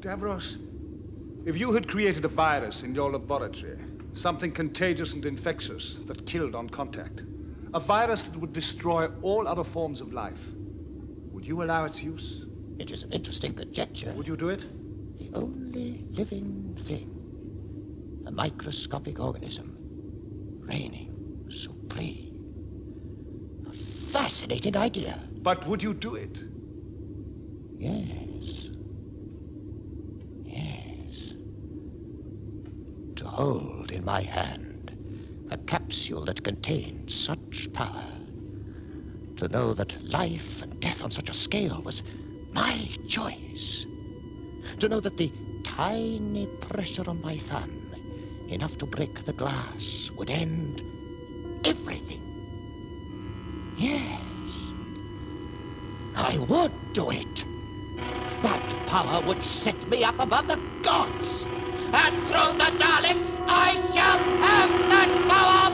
Davros, if you had created a virus in your laboratory, something contagious and infectious that killed on contact, a virus that would destroy all other forms of life, would you allow its use? It is an interesting conjecture. Would you do it? The only living thing, a microscopic organism, reigning supreme. A fascinating idea. But would you do it? Yes. Yes. To hold in my hand a capsule that contained such power. To know that life and death on such a scale was my choice. To know that the tiny pressure on my thumb, enough to break the glass, would end everything. Yes. I would do it. That power would set me up above the gods. And through the Daleks, I shall have that power!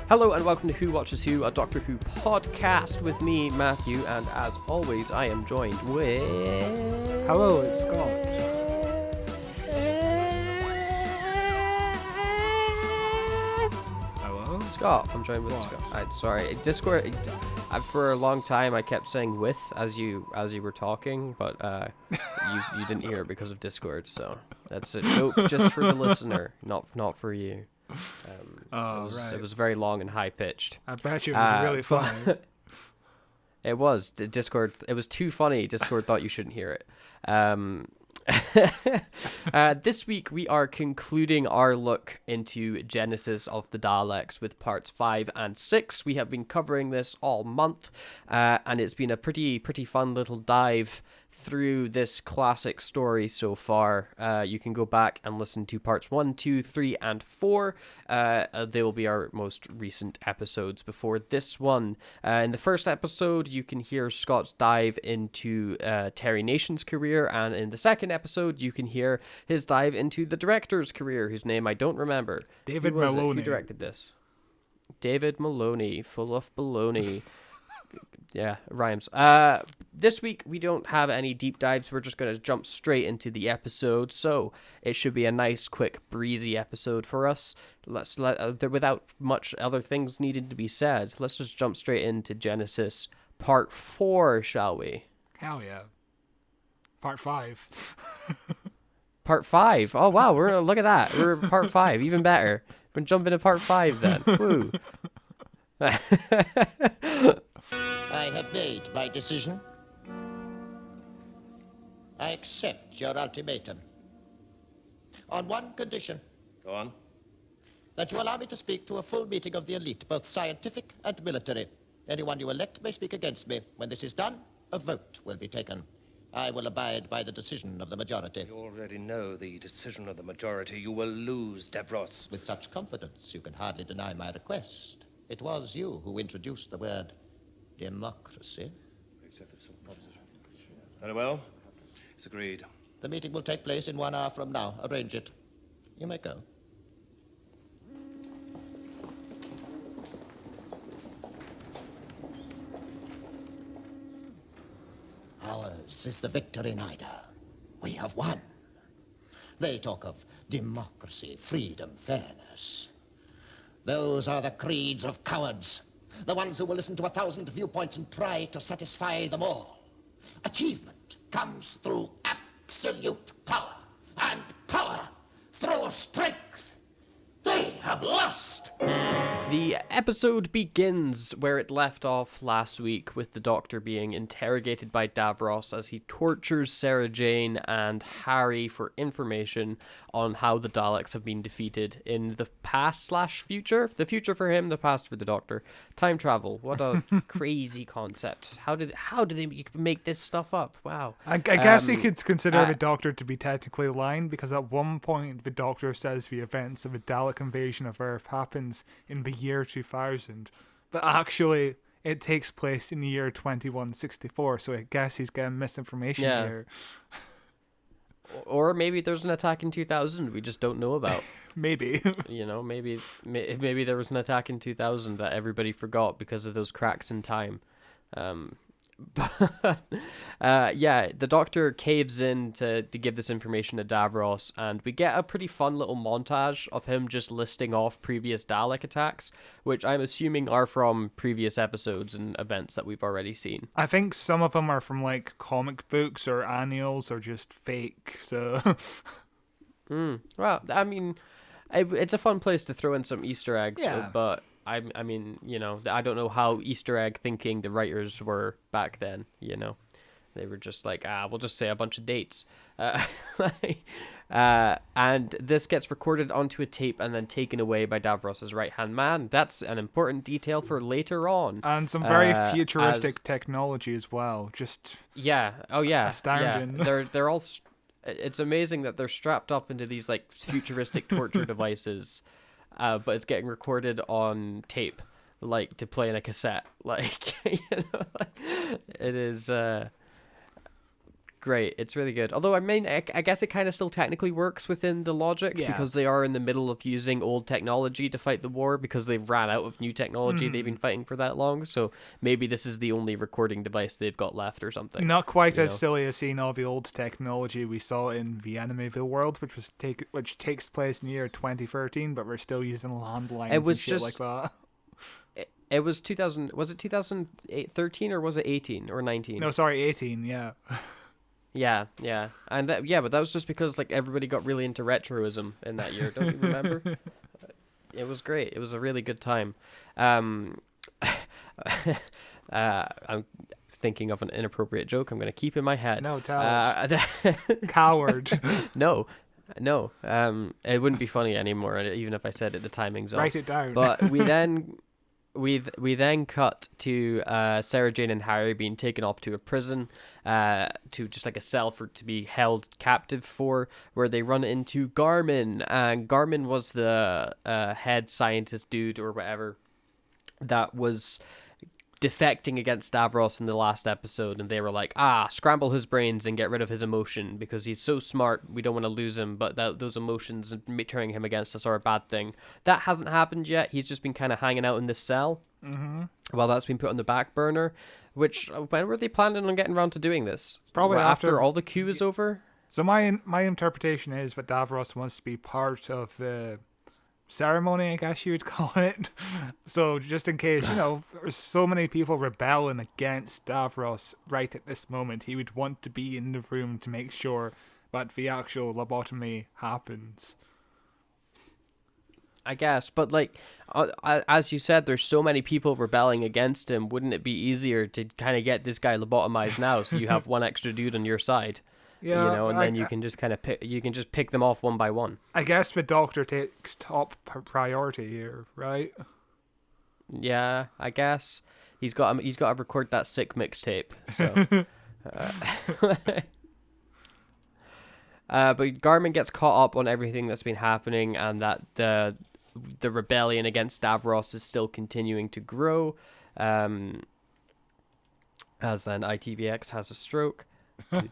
Hello and welcome to Who Watches Who, a Doctor Who podcast with me, Matthew, and as always, I am joined with... Hello, it's Scott. Hello? Scott. I'm joined with Scott. Sorry, Discord. For a long time, I kept saying "with" as you were talking, but you didn't hear it because of Discord. So that's a joke just for the listener, not for you. It was very long and high pitched. I bet you it was really funny. It was Discord. It was too funny. Discord thought you shouldn't hear it. This week we are concluding our look into Genesis of the Daleks with parts 5 and 6. We have been covering this all month, and it's been a pretty fun little dive through this classic story so far. You can go back and listen to parts 1, 2, 3, and 4. They will be our most recent episodes before this one. In the first episode, you can hear Scott's dive into Terry Nation's career, and in the second episode, you can hear his dive into the director's career, whose name I don't remember. David Maloney. Who directed this? David Maloney, full of baloney. Yeah, rhymes. This week we don't have any deep dives. We're just going to jump straight into the episode. So it should be a nice, quick, breezy episode for us. Without much other things needed to be said, let's just jump straight into Genesis Part 4, shall we? Hell yeah. Part 5. Part 5. Oh wow, look at that. We're Part 5, even better. We're jumping to Part 5 then. Woo. I have made my decision. I accept your ultimatum. On one condition. Go on. That you allow me to speak to a full meeting of the elite, both scientific and military. Anyone you elect may speak against me. When this is done, a vote will be taken. I will abide by the decision of the majority. You already know the decision of the majority. You will lose, Davros. With such confidence, you can hardly deny my request. It was you who introduced the word democracy. Accepted some proposition. Very well. It's agreed. The meeting will take place in 1 hour from now. Arrange it. You may go. Ours is the victory, Nida. We have won. They talk of democracy, freedom, fairness. Those are the creeds of cowards. The ones who will listen to 1,000 viewpoints and try to satisfy them all. Achievement comes through absolute power, and power through strength. They have lost. The episode begins where it left off last week, with the Doctor being interrogated by Davros as he tortures Sarah Jane and Harry for information on how the Daleks have been defeated in the past/future. The future for him, the past for the Doctor. Time travel. What a crazy concept. How did they make this stuff up? Wow. I guess you could consider the Doctor to be technically lying, because at one point the Doctor says the events of a Dalek invasion of Earth happens in the year 2000, but actually it takes place in the year 2164, so I guess he's getting misinformation here. Or maybe there's an attack in 2000 we just don't know about. Maybe. Maybe there was an attack in 2000 that everybody forgot because of those cracks in time. But yeah, the Doctor caves in to give this information to Davros, and we get a pretty fun little montage of him just listing off previous Dalek attacks, which I'm assuming are from previous episodes and events that we've already seen. I think some of them are from like comic books or annuals or just fake. So Well, I mean, it's a fun place to throw in some Easter eggs, Yeah. but I mean, I don't know how Easter egg thinking the writers were back then, They were just like, we'll just say a bunch of dates. And this gets recorded onto a tape and then taken away by Davros's right-hand man. That's an important detail for later on. and some very futuristic technology as well. Just Yeah. Oh, yeah. Astounding. Yeah. They're all... It's amazing that they're strapped up into these, like, futuristic torture devices, but it's getting recorded on tape, like, to play in a cassette. Like, it is... great. It's really good. Although, I mean, I guess it kind of still technically works within the logic because they are in the middle of using old technology to fight the war because they've ran out of new technology. They've been fighting for that long. So maybe this is the only recording device they've got left or something. not quite as silly as seeing all the old technology we saw in the Animeville world, which takes place in the year 2013, but we're still using landlines It was and shit like that. It was 2000. Was it 2013 or was it 18 or 19? No, sorry, 18. Yeah. Yeah, and but that was just because like everybody got really into retroism in that year. Don't you remember? It was great. It was a really good time. I'm thinking of an inappropriate joke. I'm going to keep in my head. No, tell us. Coward. No. It wouldn't be funny anymore, even if I said it. The timing's off. Write it down. But we then cut to Sarah Jane and Harry being taken off to a prison, to just like a cell to be held captive for, where they run into Garmin, and Garmin was the head scientist dude or whatever that was defecting against Davros in the last episode, and they were like, scramble his brains and get rid of his emotion because he's so smart, we don't want to lose him, but those emotions and turning him against us are a bad thing. That hasn't happened yet. He's just been kind of hanging out in this cell while that's been put on the back burner, which, when were they planning on getting around to doing this? Probably after all the queue is over? So my interpretation is that Davros wants to be part of the ceremony, I guess you would call it. So just in case, there's so many people rebelling against Davros right at this moment, he would want to be in the room to make sure that the actual lobotomy happens. I guess, but like, as you said, there's so many people rebelling against him. Wouldn't it be easier to kind of get this guy lobotomized now, so you have one extra dude on your side? Yeah, and then you can just kind of pick them off one by one. I guess the Doctor takes top priority here, right? Yeah, I guess he's got to record that sick mixtape. So, but Garmin gets caught up on everything that's been happening, and that the rebellion against Davros is still continuing to grow. As then ITVX has a stroke. We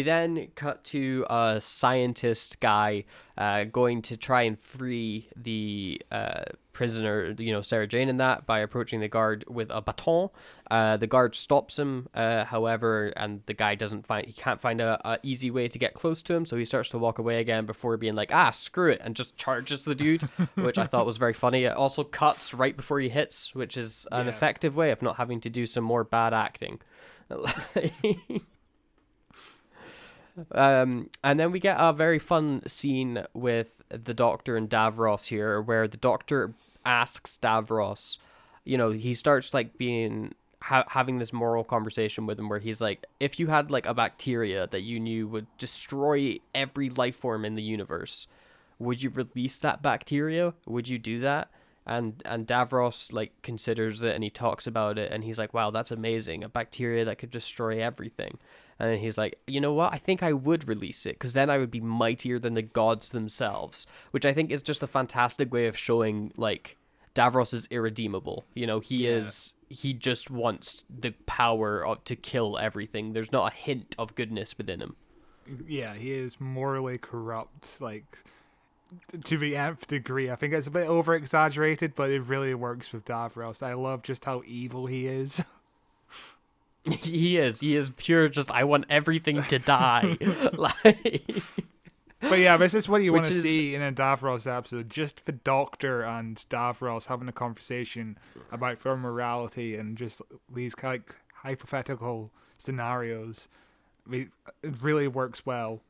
then cut to a scientist guy going to try and free the prisoner, Sarah Jane, in that, by approaching the guard with a baton. The guard stops him, however, and the guy can't find a easy way to get close to him, so he starts to walk away again before being like, screw it, and just charges the dude, which I thought was very funny. It also cuts right before he hits, which is an effective way of not having to do some more bad acting. And then we get a very fun scene with the Doctor and Davros here, where the Doctor asks Davros, he starts like having this moral conversation with him, where he's like, if you had like a bacteria that you knew would destroy every life form in the universe, would you release that bacteria? Would you do that? And Davros like considers it, and he talks about it, and he's like, wow, that's amazing, a bacteria that could destroy everything. And he's like, you know what, I think I would release it, because then I would be mightier than the gods themselves, which I think is just a fantastic way of showing like Davros is irredeemable. He just wants the power to kill everything. There's not a hint of goodness within him. Yeah, he is morally corrupt, like, to the nth degree. I think it's a bit over exaggerated, but it really works with Davros. I love just how evil he is. He is pure. Just I want everything to die. Like, But yeah, this is what you want to Which is- see in a Davros episode. Just the Doctor and Davros having a conversation about their morality and just these kind of hypothetical scenarios. It really works well.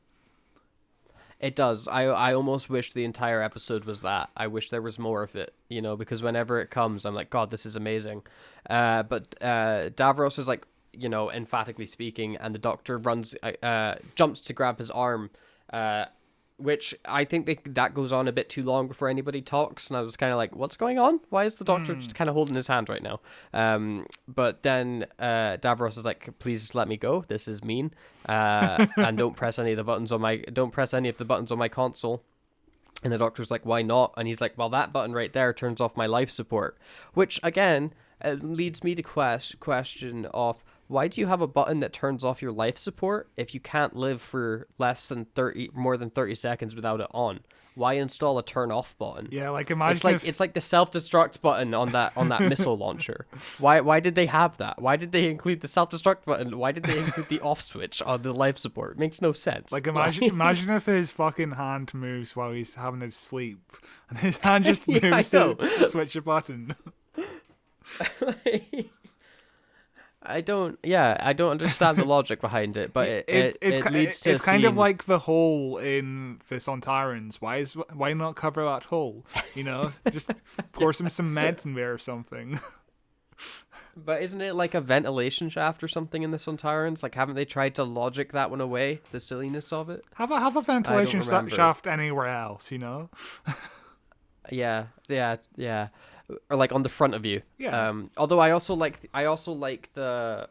it does. I almost wish the entire episode was that. I wish there was more of it, because whenever it comes, I'm like, God, this is amazing. But Davros is like, emphatically speaking, and the Doctor jumps to grab his arm, which I think that goes on a bit too long before anybody talks, and I was kind of like, what's going on? Why is the Doctor just kind of holding his hand right now? But then Davros is like, please just let me go. This is mean, and don't press any of the buttons on my console. And the Doctor's like, why not? And he's like, well, that button right there turns off my life support, which again leads me to question of, why do you have a button that turns off your life support if you can't live for more than 30 seconds without it on? Why install a turn off button? Yeah, like imagine It's like the self-destruct button on that missile launcher. Why did they have that? Why did they include the self-destruct button? Why did they include the off switch on the life support? It makes no sense. Like imagine if his fucking hand moves while he's having his sleep, and his hand just moves to switch a button. I don't understand the logic behind it, but it leads to it's kind of like the hole in the Sontarans. Why not cover that hole? Just pour some cement in there or something. But isn't it like a ventilation shaft or something in the Sontarans? Like, haven't they tried to logic that one away? The silliness of it. Have a ventilation remember. shaft anywhere else, Yeah. Or like on the front of you. Yeah. Although I also like the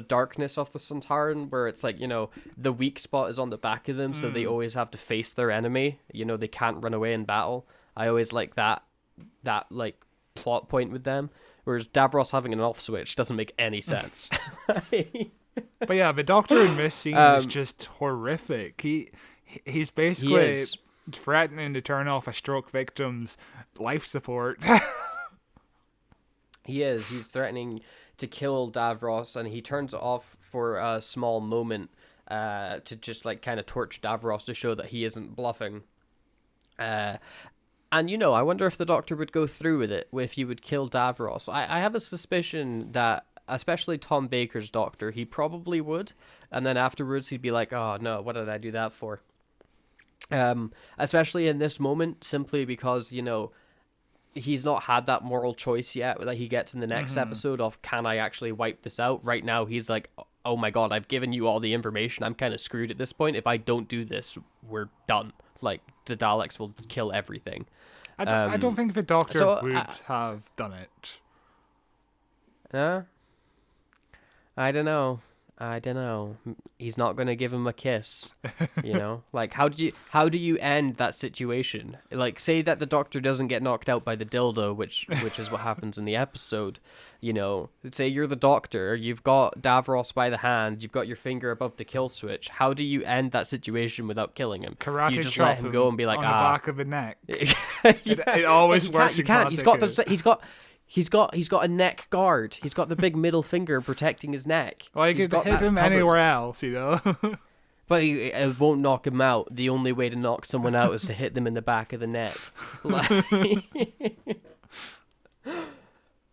darkness of the Sontaran, where it's like, the weak spot is on the back of them, so they always have to face their enemy. They can't run away in battle. I always like that like plot point with them. Whereas Davros having an off switch doesn't make any sense. But yeah, the Doctor in this scene is just horrific. He's basically threatening to turn off a stroke victim's life support. He's threatening to kill Davros, and he turns it off for a small moment to just like kind of torch Davros to show that he isn't bluffing. And I wonder if the Doctor would go through with it, if he would kill Davros. I have a suspicion that, especially Tom Baker's Doctor, he probably would, and then afterwards he'd be like, oh no, what did I do that for? Especially in this moment, simply because, he's not had that moral choice yet that he gets in the next episode of, can I actually wipe this out? Right now, he's like, oh my God, I've given you all the information. I'm kind of screwed at this point. If I don't do this, we're done. Like, the Daleks will kill everything. I don't think the Doctor would have done it. I don't know. He's not gonna give him a kiss, Like, how do you end that situation? Like, say that the Doctor doesn't get knocked out by the dildo, which is what happens in the episode. Say you're the Doctor, you've got Davros by the hand, you've got your finger above the kill switch. How do you end that situation without killing him? Karate Do you just chop let him go and be like, on the back of the neck? Yeah. It always works. You can't. He's got a neck guard. He's got the big middle finger protecting his neck. Well, you could hit him anywhere else, But it won't knock him out. The only way to knock someone out is to hit them in the back of the neck.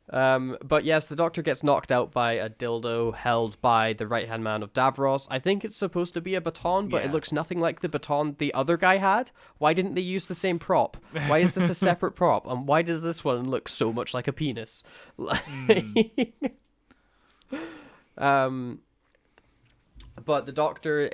But yes, the Doctor gets knocked out by a dildo held by the right-hand man of Davros. I think it's supposed to be a baton, but it looks nothing like the baton the other guy had. Why didn't they use the same prop? Why is this a separate prop? And why does this one look so much like a penis? But the Doctor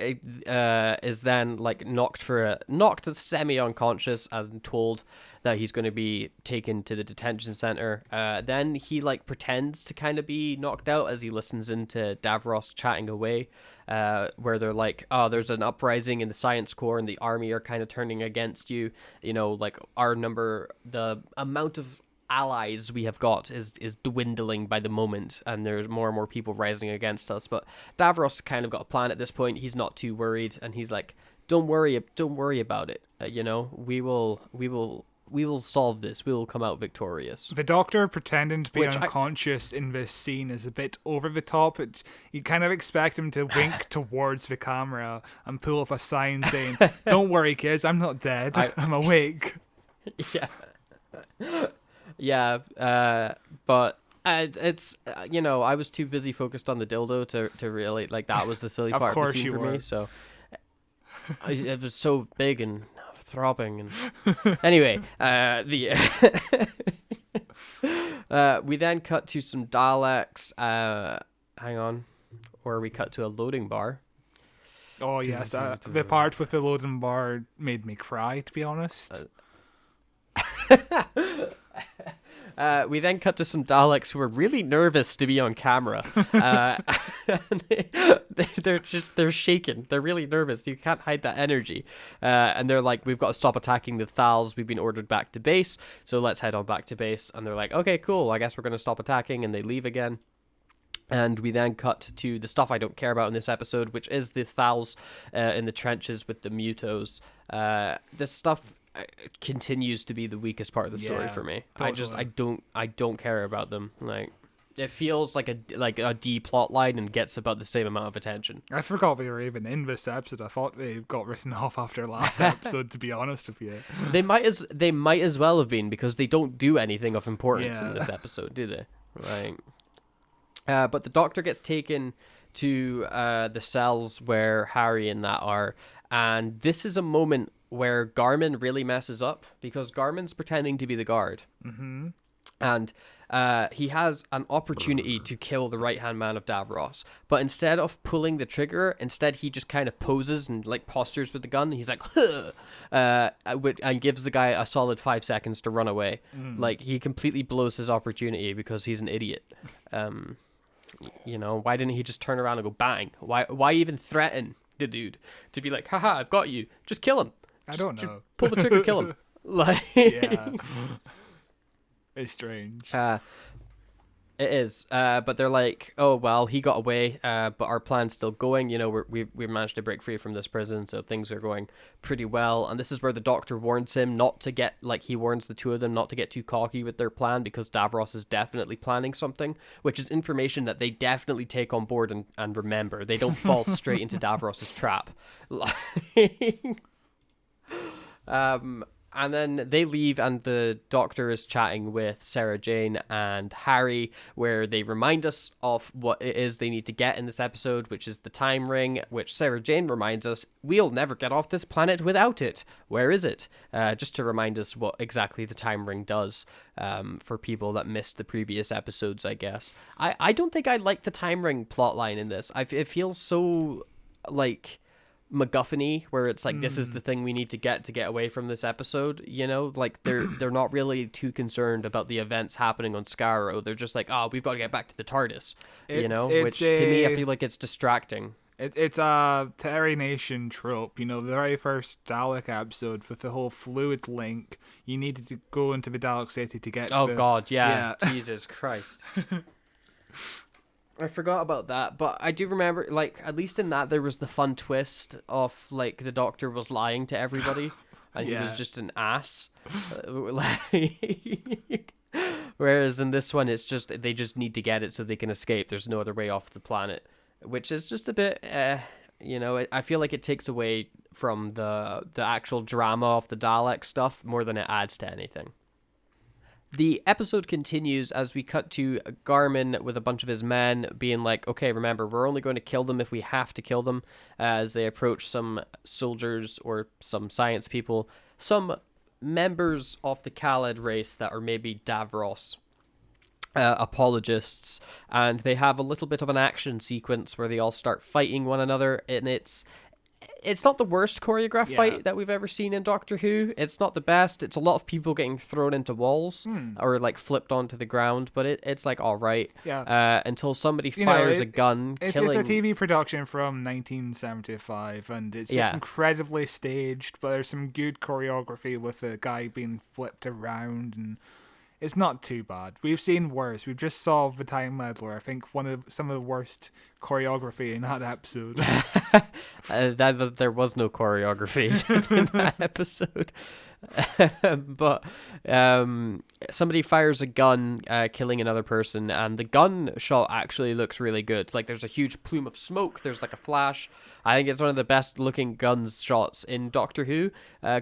is then like knocked semi-unconscious and told that he's going to be taken to the detention center. Then he like pretends to kind of be knocked out as he listens into Davros chatting away, where they're like, oh, there's an uprising in the Science Corps and the army are kind of turning against you. Like the amount of allies we have got is dwindling by the moment, and there's more and more people rising against us. But Davros kind of got a plan at this point. He's not too worried, and he's like, don't worry about it. We will solve this. We will come out victorious. The Doctor pretending to be unconscious in this scene is a bit over the top. You kind of expect him to wink towards the camera and pull up a sign saying, "Don't worry, kids, I'm not dead. I'm awake." Yeah. Yeah, but it's I was too busy focused on the dildo to really like that was the silly part of the scene for me. So it was so big and throbbing, and anyway, we then cut to some Daleks. Hang on, or we cut to a loading bar. Oh yes, the part with the loading bar made me cry, to be honest. We then cut to some Daleks who are really nervous to be on camera. They're shaken. They're really nervous. You can't hide that energy. And they're like, we've got to stop attacking the Thals. We've been ordered back to base. So let's head on back to base. And they're like, okay, cool. I guess we're going to stop attacking. And they leave again. And we then cut to the stuff I don't care about in this episode, which is the Thals in the trenches with the Mutos. This stuff continues to be the weakest part of the story for me. Totally. I don't care about them. Like, it feels like a D plot line and gets about the same amount of attention. I forgot they were even in this episode. I thought they got written off after last episode, to be honest with you. They might as well have been, because they don't do anything of importance in this episode, do they? Like, but the Doctor gets taken to the cells where Harry and that are, and this is a moment where Garmin really messes up, because Garmin's pretending to be the guard. Mm-hmm. And he has an opportunity to kill the right-hand man of Davros. But instead of pulling the trigger, instead he just kind of poses and like postures with the gun. He's like, and gives the guy a solid 5 seconds to run away. Like, he completely blows his opportunity because he's an idiot. Why didn't he just turn around and go bang? Why even threaten the dude to be like, haha, I've got you. Just kill him. I don't know. Pull the trigger, kill him. Like, yeah. It's strange. It is. But they're like, oh, well, he got away, but our plan's still going. We've managed to break free from this prison, so things are going pretty well. And this is where the Doctor warns him not to get, like, he warns the two of them not to get too cocky with their plan, because Davros is definitely planning something, which is information that they definitely take on board and remember. They don't fall straight into Davros's trap. And then they leave, and the Doctor is chatting with Sarah Jane and Harry, where they remind us of what it is they need to get in this episode, which is the time ring, which Sarah Jane reminds us, we'll never get off this planet without it. Where is it? Just to remind us what exactly the time ring does, for people that missed the previous episodes, I guess. I don't think I like the time ring plotline in this. It feels so, like, MacGuffin-y, where it's like, this is the thing we need to get away from this episode, like they're not really too concerned about the events happening on Scarrow. They're just like, oh, we've got to get back to the TARDIS, which to me, I feel like it's distracting. It's a Terry Nation trope, the very first Dalek episode with the whole fluid link. You needed to go into the Dalek City to get God, yeah. Jesus Christ. I forgot about that, but I do remember, like, at least in that, there was the fun twist of, like, the Doctor was lying to everybody, and he was just an ass. Whereas in this one, it's just, they just need to get it so they can escape. There's no other way off the planet, which is just a bit, I feel like it takes away from the actual drama of the Dalek stuff more than it adds to anything. The episode continues as we cut to Garmin with a bunch of his men being like, okay, remember, we're only going to kill them if we have to kill them, as they approach some soldiers or some science people, some members of the Khaled race that are maybe Davros apologists, and they have a little bit of an action sequence where they all start fighting one another, and it's not the worst choreographed fight that we've ever seen in Doctor Who. It's not the best. It's a lot of people getting thrown into walls or like flipped onto the ground, but it's like all right. Until somebody fires a gun, killing. It's a TV production from 1975, and it's incredibly staged. But there's some good choreography with the guy being flipped around, and it's not too bad. We've seen worse. We've just saw the Time Meddler. I think some of the worst choreography in that episode. There was no choreography in that episode. But somebody fires a gun, killing another person, and the gun shot actually looks really good. Like, there's a huge plume of smoke, there's like a flash. I think it's one of the best looking guns shots in Doctor Who.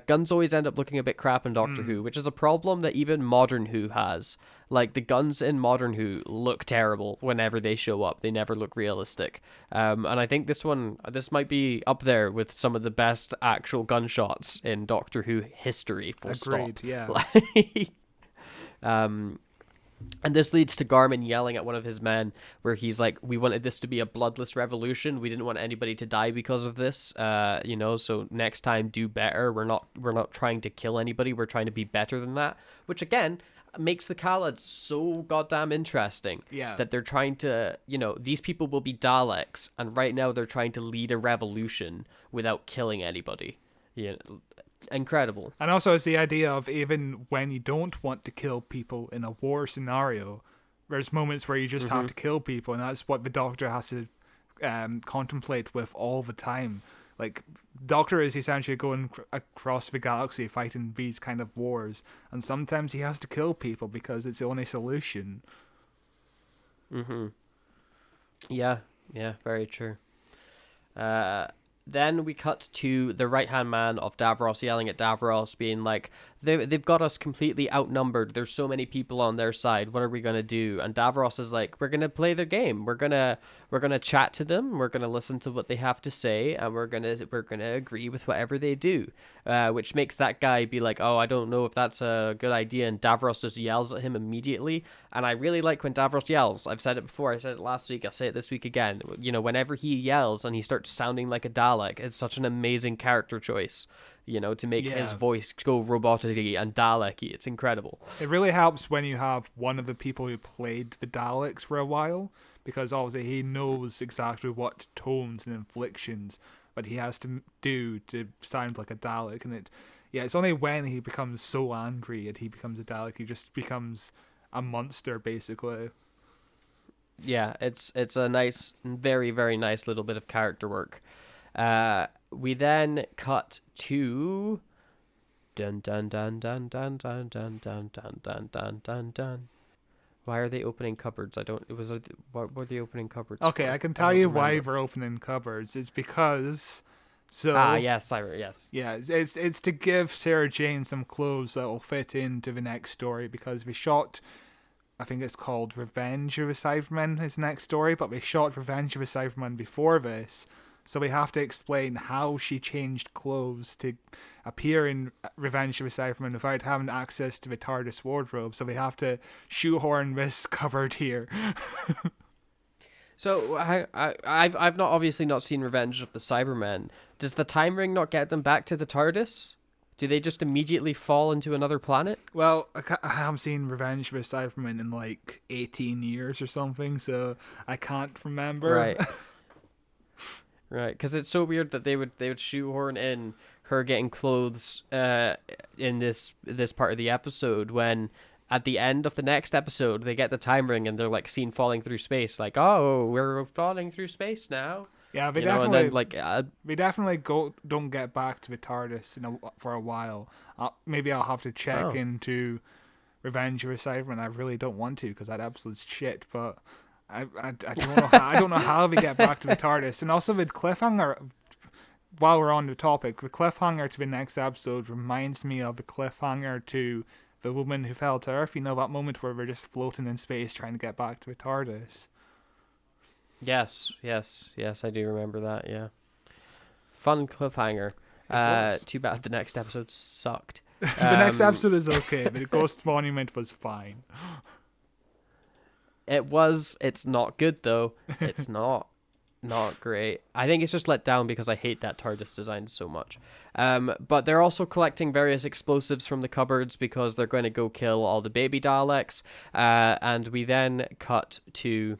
Guns always end up looking a bit crap in Doctor Who, which is a problem that even modern Who has. Like, the guns in modern Who look terrible whenever they show up. They never look realistic. And I think this might be up there with some of the best actual gunshots in Doctor Who history. Agreed, Stop. Yeah. And this leads to Garmin yelling at one of his men, where he's like, "We wanted this to be a bloodless revolution. We didn't want anybody to die because of this. So next time, do better. We're not trying to kill anybody. We're trying to be better than that." Which again makes the Kalads so goddamn interesting. Yeah. That they're trying to, these people will be Daleks, and right now they're trying to lead a revolution without killing anybody. Incredible. And also it's the idea of even when you don't want to kill people in a war scenario, there's moments where you just have to kill people, and that's what the Doctor has to contemplate with all the time. Like, Doctor is essentially going across the galaxy fighting these kind of wars, and sometimes he has to kill people because it's the only solution. Yeah, very true. Then we cut to the right-hand man of Davros yelling at Davros, being like, they've got us completely outnumbered. There's so many people on their side. What are we going to do? And Davros is like, we're going to play their game. We're going to chat to them. We're going to listen to what they have to say, and we're going to agree with whatever they do. Which makes that guy be like, oh, I don't know if that's a good idea. And Davros just yells at him immediately. And I really like when Davros yells. I've said it before. I said it last week. I'll say it this week again. Whenever he yells and he starts sounding like a Dalek, it's such an amazing character choice. To make his voice go robotic and Dalek-y. It's incredible. It really helps when you have one of the people who played the Daleks for a while, because obviously he knows exactly what tones and inflections that he has to do to sound like a Dalek. And it's only when he becomes so angry and he becomes a Dalek, he just becomes a monster, basically. Yeah, it's a nice, very, very nice little bit of character work. We then cut to dun dun dun dun dun dun dun dun dun dun dun dun dun. Why are they opening cupboards? What were the opening cupboards? Okay, for? I can tell you why they're opening cupboards. It's because yes, yes. Yeah, it's to give Sarah Jane some clothes that will fit into the next story, because we shot, I think it's called Revenge of the Cybermen, his next story, but we shot Revenge of the Cybermen before this. So we have to explain how she changed clothes to appear in Revenge of the Cybermen without having access to the TARDIS wardrobe. So we have to shoehorn this cupboard here. So I've obviously not seen Revenge of the Cybermen. Does the time ring not get them back to the TARDIS? Do they just immediately fall into another planet? Well, I haven't seen Revenge of the Cybermen in like 18 years or something, so I can't remember. Right. Right, because it's so weird that they would shoehorn in her getting clothes in this part of the episode, when at the end of the next episode they get the time ring and they're like seen falling through space, like, oh, we're falling through space now. Yeah, they definitely don't get back to the TARDIS for a while. Maybe I'll have to check into Revenge of the Cybermen. I really don't want to, because that episode's shit, but I don't know how we get back to the TARDIS. And also with cliffhanger, while we're on the topic, the cliffhanger to the next episode reminds me of the cliffhanger to The Woman Who Fell to Earth. You know, that moment where we're just floating in space trying to get back to the TARDIS. Yes, I do remember that, yeah. Fun cliffhanger. Too bad the next episode sucked. The next episode is okay, but the Ghost Monument was fine. It's not good though. It's not great. I think it's just let down because I hate that TARDIS design so much. But they're also collecting various explosives from the cupboards because they're going to go kill all the baby Daleks. And we then cut to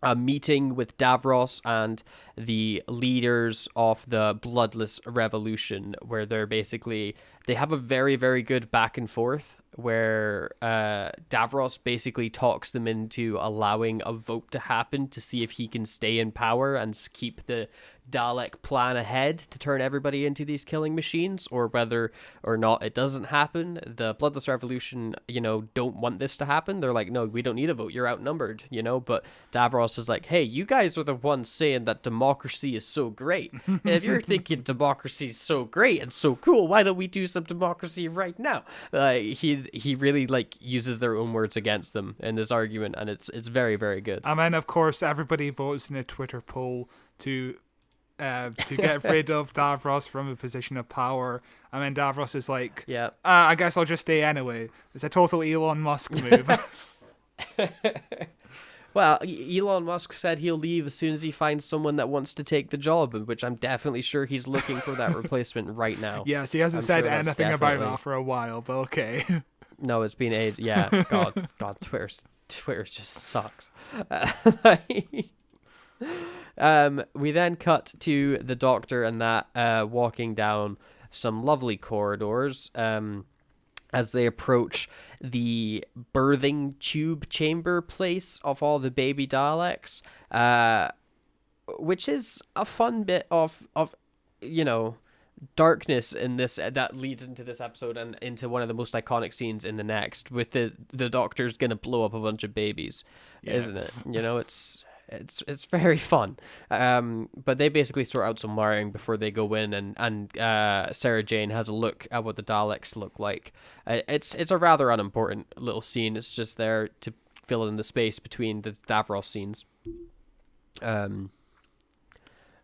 a meeting with Davros and the leaders of the Bloodless Revolution, where they have a very, very good back and forth where Davros basically talks them into allowing a vote to happen to see if he can stay in power and keep the Dalek plan ahead to turn everybody into these killing machines, or whether or not it doesn't happen. The Bloodless Revolution, don't want this to happen. They're like, no, we don't need a vote. You're outnumbered, but Davros is like, hey, you guys are the ones saying that democracy is so great. And if you're thinking democracy is so great and so cool, why don't we do some democracy right now? He really uses their own words against them in this argument, and it's very, very good. And then, of course, everybody votes in a Twitter poll to get rid of Davros from a position of power. And then Davros is like, yeah, I guess I'll just stay anyway. It's a total Elon Musk move. Well, Elon Musk said he'll leave as soon as he finds someone that wants to take the job, which I'm definitely sure he's looking for that replacement right now. Yes, he hasn't said anything about that for a while, but okay. No, it's been age. Yeah, God, Twitter just sucks. We then cut to the Doctor and that walking down some lovely corridors as they approach the birthing tube chamber place of all the baby Daleks, which is a fun bit of darkness in this that leads into this episode and into one of the most iconic scenes in the next, with the Doctor's gonna blow up a bunch of babies, isn't it? It's very fun. But they basically sort out some wiring before they go in, and Sarah Jane has a look at what the Daleks look like. It's a rather unimportant little scene. It's just there to fill in the space between the Davros scenes,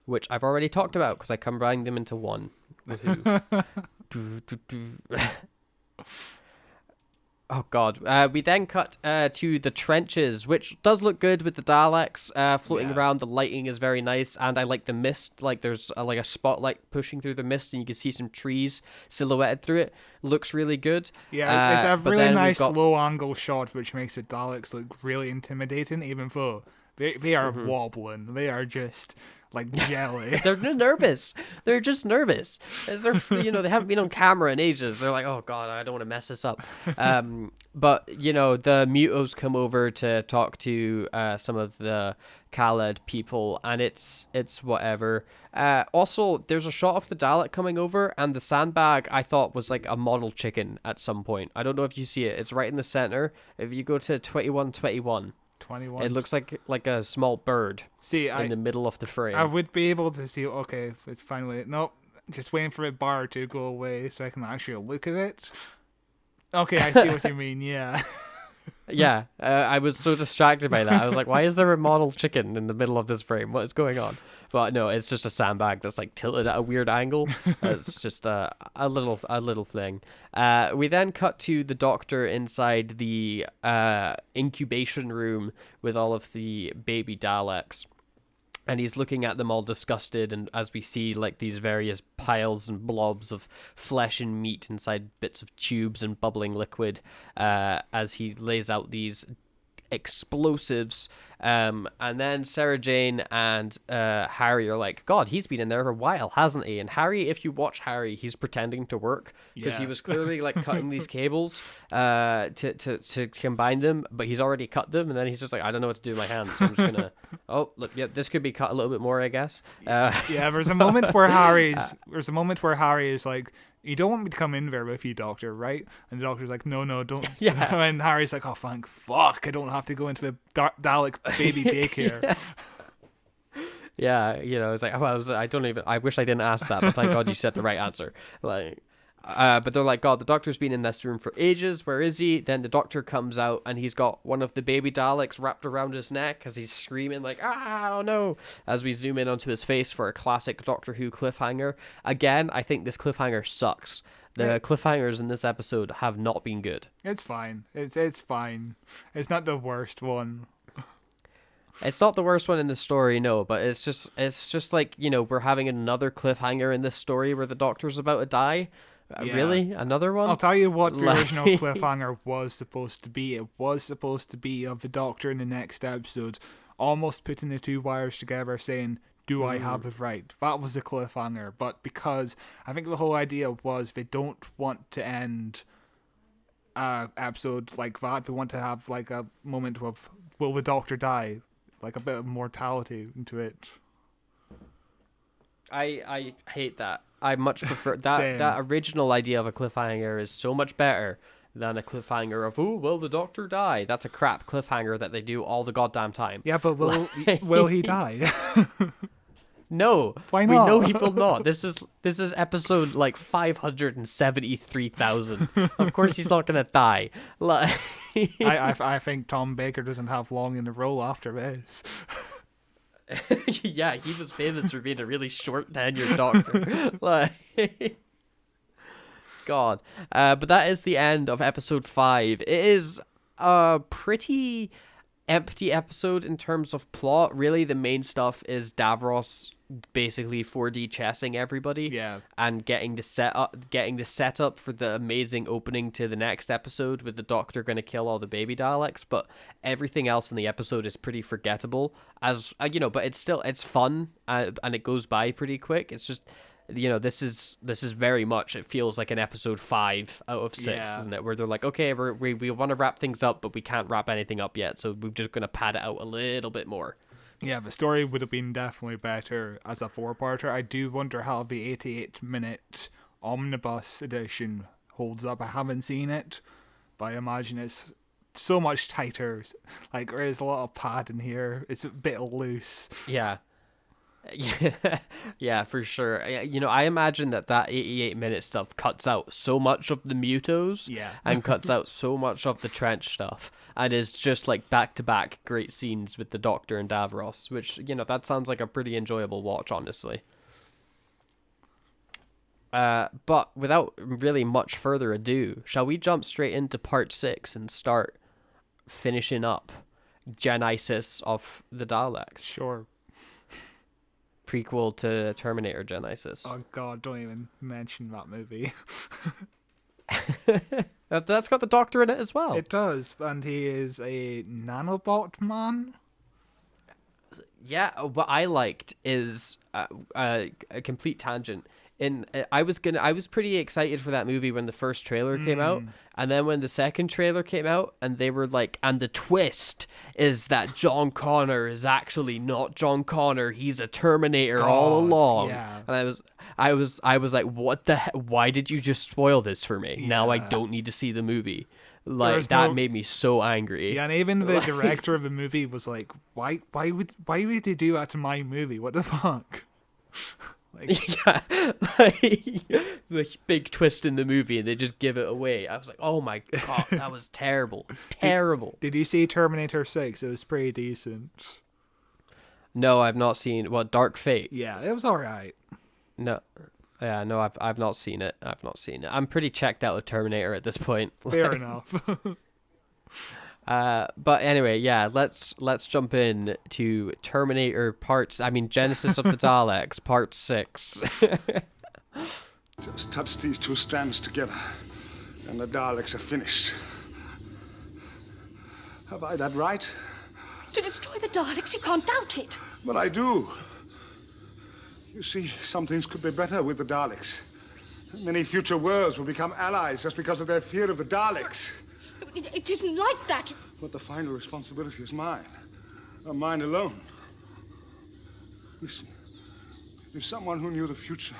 which I've already talked about because I combined them into one. Oh God! We then cut to the trenches, which does look good with the Daleks floating around. The lighting is very nice, and I like the mist. Like there's a spotlight pushing through the mist, and you can see some trees silhouetted through it. Looks really good. Yeah, it's a really nice low-angle shot, which makes the Daleks look really intimidating, even though they are wobbling. They are just like jelly. They're nervous. They're just nervous. As they're, they haven't been on camera in ages. They're like, oh God, I don't want to mess this up. But the Mutos come over to talk to some of the Khaled people, and it's whatever. Also, there's a shot of the Dalek coming over, and the sandbag I thought was like a model chicken at some point. I don't know if you see it. It's right in the center. If you go to 2121. 21. It looks like a small bird in the middle of the frame. I would be able to see, okay, it's finally, nope, just waiting for a bar to go away so I can actually look at it. Okay, I see what you mean, yeah. Yeah, I was so distracted by that. I was like, why is there a model chicken in the middle of this frame? What is going on? But no, it's just a sandbag that's like tilted at a weird angle. It's just a little thing. We then cut to the Doctor inside the incubation room with all of the baby Daleks. And he's looking at them all disgusted, and as we see these various piles and blobs of flesh and meat inside bits of tubes and bubbling liquid, as he lays out these explosives, and then Sarah Jane and Harry are like, God, he's been in there for a while, hasn't he? And Harry, if you watch Harry, he's pretending to work because he was clearly cutting these cables to combine them, but he's already cut them, and then he's just like, I don't know what to do with my hands, so I'm just gonna this could be cut a little bit more, I guess. There's a moment where Harry is like, you don't want me to come in there with you, Doctor, right? And the Doctor's like, no, don't. Yeah. And Harry's like, oh, thank fuck, I don't have to go into the Dalek baby daycare. Yeah, it's like, I wish I didn't ask that, but thank God you said the right answer. But they're like, God, the Doctor's been in this room for ages. Where is he? Then the Doctor comes out, and he's got one of the baby Daleks wrapped around his neck as he's screaming like, oh no, as we zoom in onto his face for a classic Doctor Who cliffhanger. Again, I think this cliffhanger sucks. The cliffhangers in this episode have not been good. It's fine. It's fine. It's not the worst one. It's not the worst one in the story, no, but it's just like, we're having another cliffhanger in this story where the Doctor's about to die. Really? Another one? I'll tell you what the original cliffhanger was supposed to be. It was supposed to be of the Doctor in the next episode almost putting the two wires together saying, do I have the right? That was the cliffhanger. But because I think the whole idea was they don't want to end episode like that. We want to have like a moment of will the Doctor die, like a bit of mortality into it. I hate that. I much prefer that. Same. That original idea of a cliffhanger is so much better than a cliffhanger of, oh, will the Doctor die? That's a crap cliffhanger that they do all the goddamn time. Yeah, but will he die? No. Why We not? know he will not. This is episode like 573,000. Of course he's not gonna die. Like, I think Tom Baker doesn't have long in the role after this. yeah, he was famous for being a really short tenured Doctor. Like, God. But that is the end of episode 5. It is a pretty empty episode in terms of plot. Really, the main stuff is Davros basically 4D chessing everybody, and getting the setup for the amazing opening to the next episode with the Doctor going to kill all the baby Daleks. But everything else in the episode is pretty forgettable, as but it's fun, and it goes by pretty quick. It's just, this is very much, it feels like an episode 5 out of 6, isn't it? Where they're like, okay, we want to wrap things up, but we can't wrap anything up yet, so we're just going to pad it out a little bit more. Yeah, the story would have been definitely better as a 4-parter. I do wonder how the 88-minute omnibus edition holds up. I haven't seen it, but I imagine it's so much tighter. Like, there's a lot of pad in here. It's a bit loose. Yeah. Yeah, for sure. I imagine that 88-minute stuff cuts out so much of the mutos, and cuts out so much of the trench stuff, and is just like back-to-back great scenes with the Doctor and Davros, which, that sounds like a pretty enjoyable watch, honestly. But without really much further ado, shall we jump straight into part 6 and start finishing up Genesis of the Daleks? Sure. Prequel to Terminator Genesis. Oh god, don't even mention that movie. That's got the Doctor in it as well. It does, and he is a nanobot man. Yeah, what I liked is a complete tangent. I was pretty excited for that movie when the first trailer came out, and then when the second trailer came out, and they were like, and the twist is that John Connor is actually not John Connor, he's a Terminator all along. Yeah. And I was like, what the heck? Why did you just spoil this for me? Yeah. Now I don't need to see the movie. Like, that made me so angry. Yeah, and even the director of the movie was like, why would they do that to my movie? What the fuck? Yeah, like, it's a big twist in the movie and they just give it away. I was like, oh my god, that was terrible. Terrible. Did you see Terminator 6? It was pretty decent. No, I've not seen, Dark Fate? Yeah, it was alright. No. Yeah, no, I've not seen it. I'm pretty checked out of Terminator at this point. Fair enough. But anyway, yeah, let's jump in to Terminator Genesis of the Daleks, part 6. Just touch these two strands together, and the Daleks are finished. Have I that right? To destroy the Daleks, you can't doubt it. But I do. You see, some things could be better with the Daleks. Many future worlds will become allies just because of their fear of the Daleks. It isn't like that. But the final responsibility is mine. Mine alone. Listen, if someone who knew the future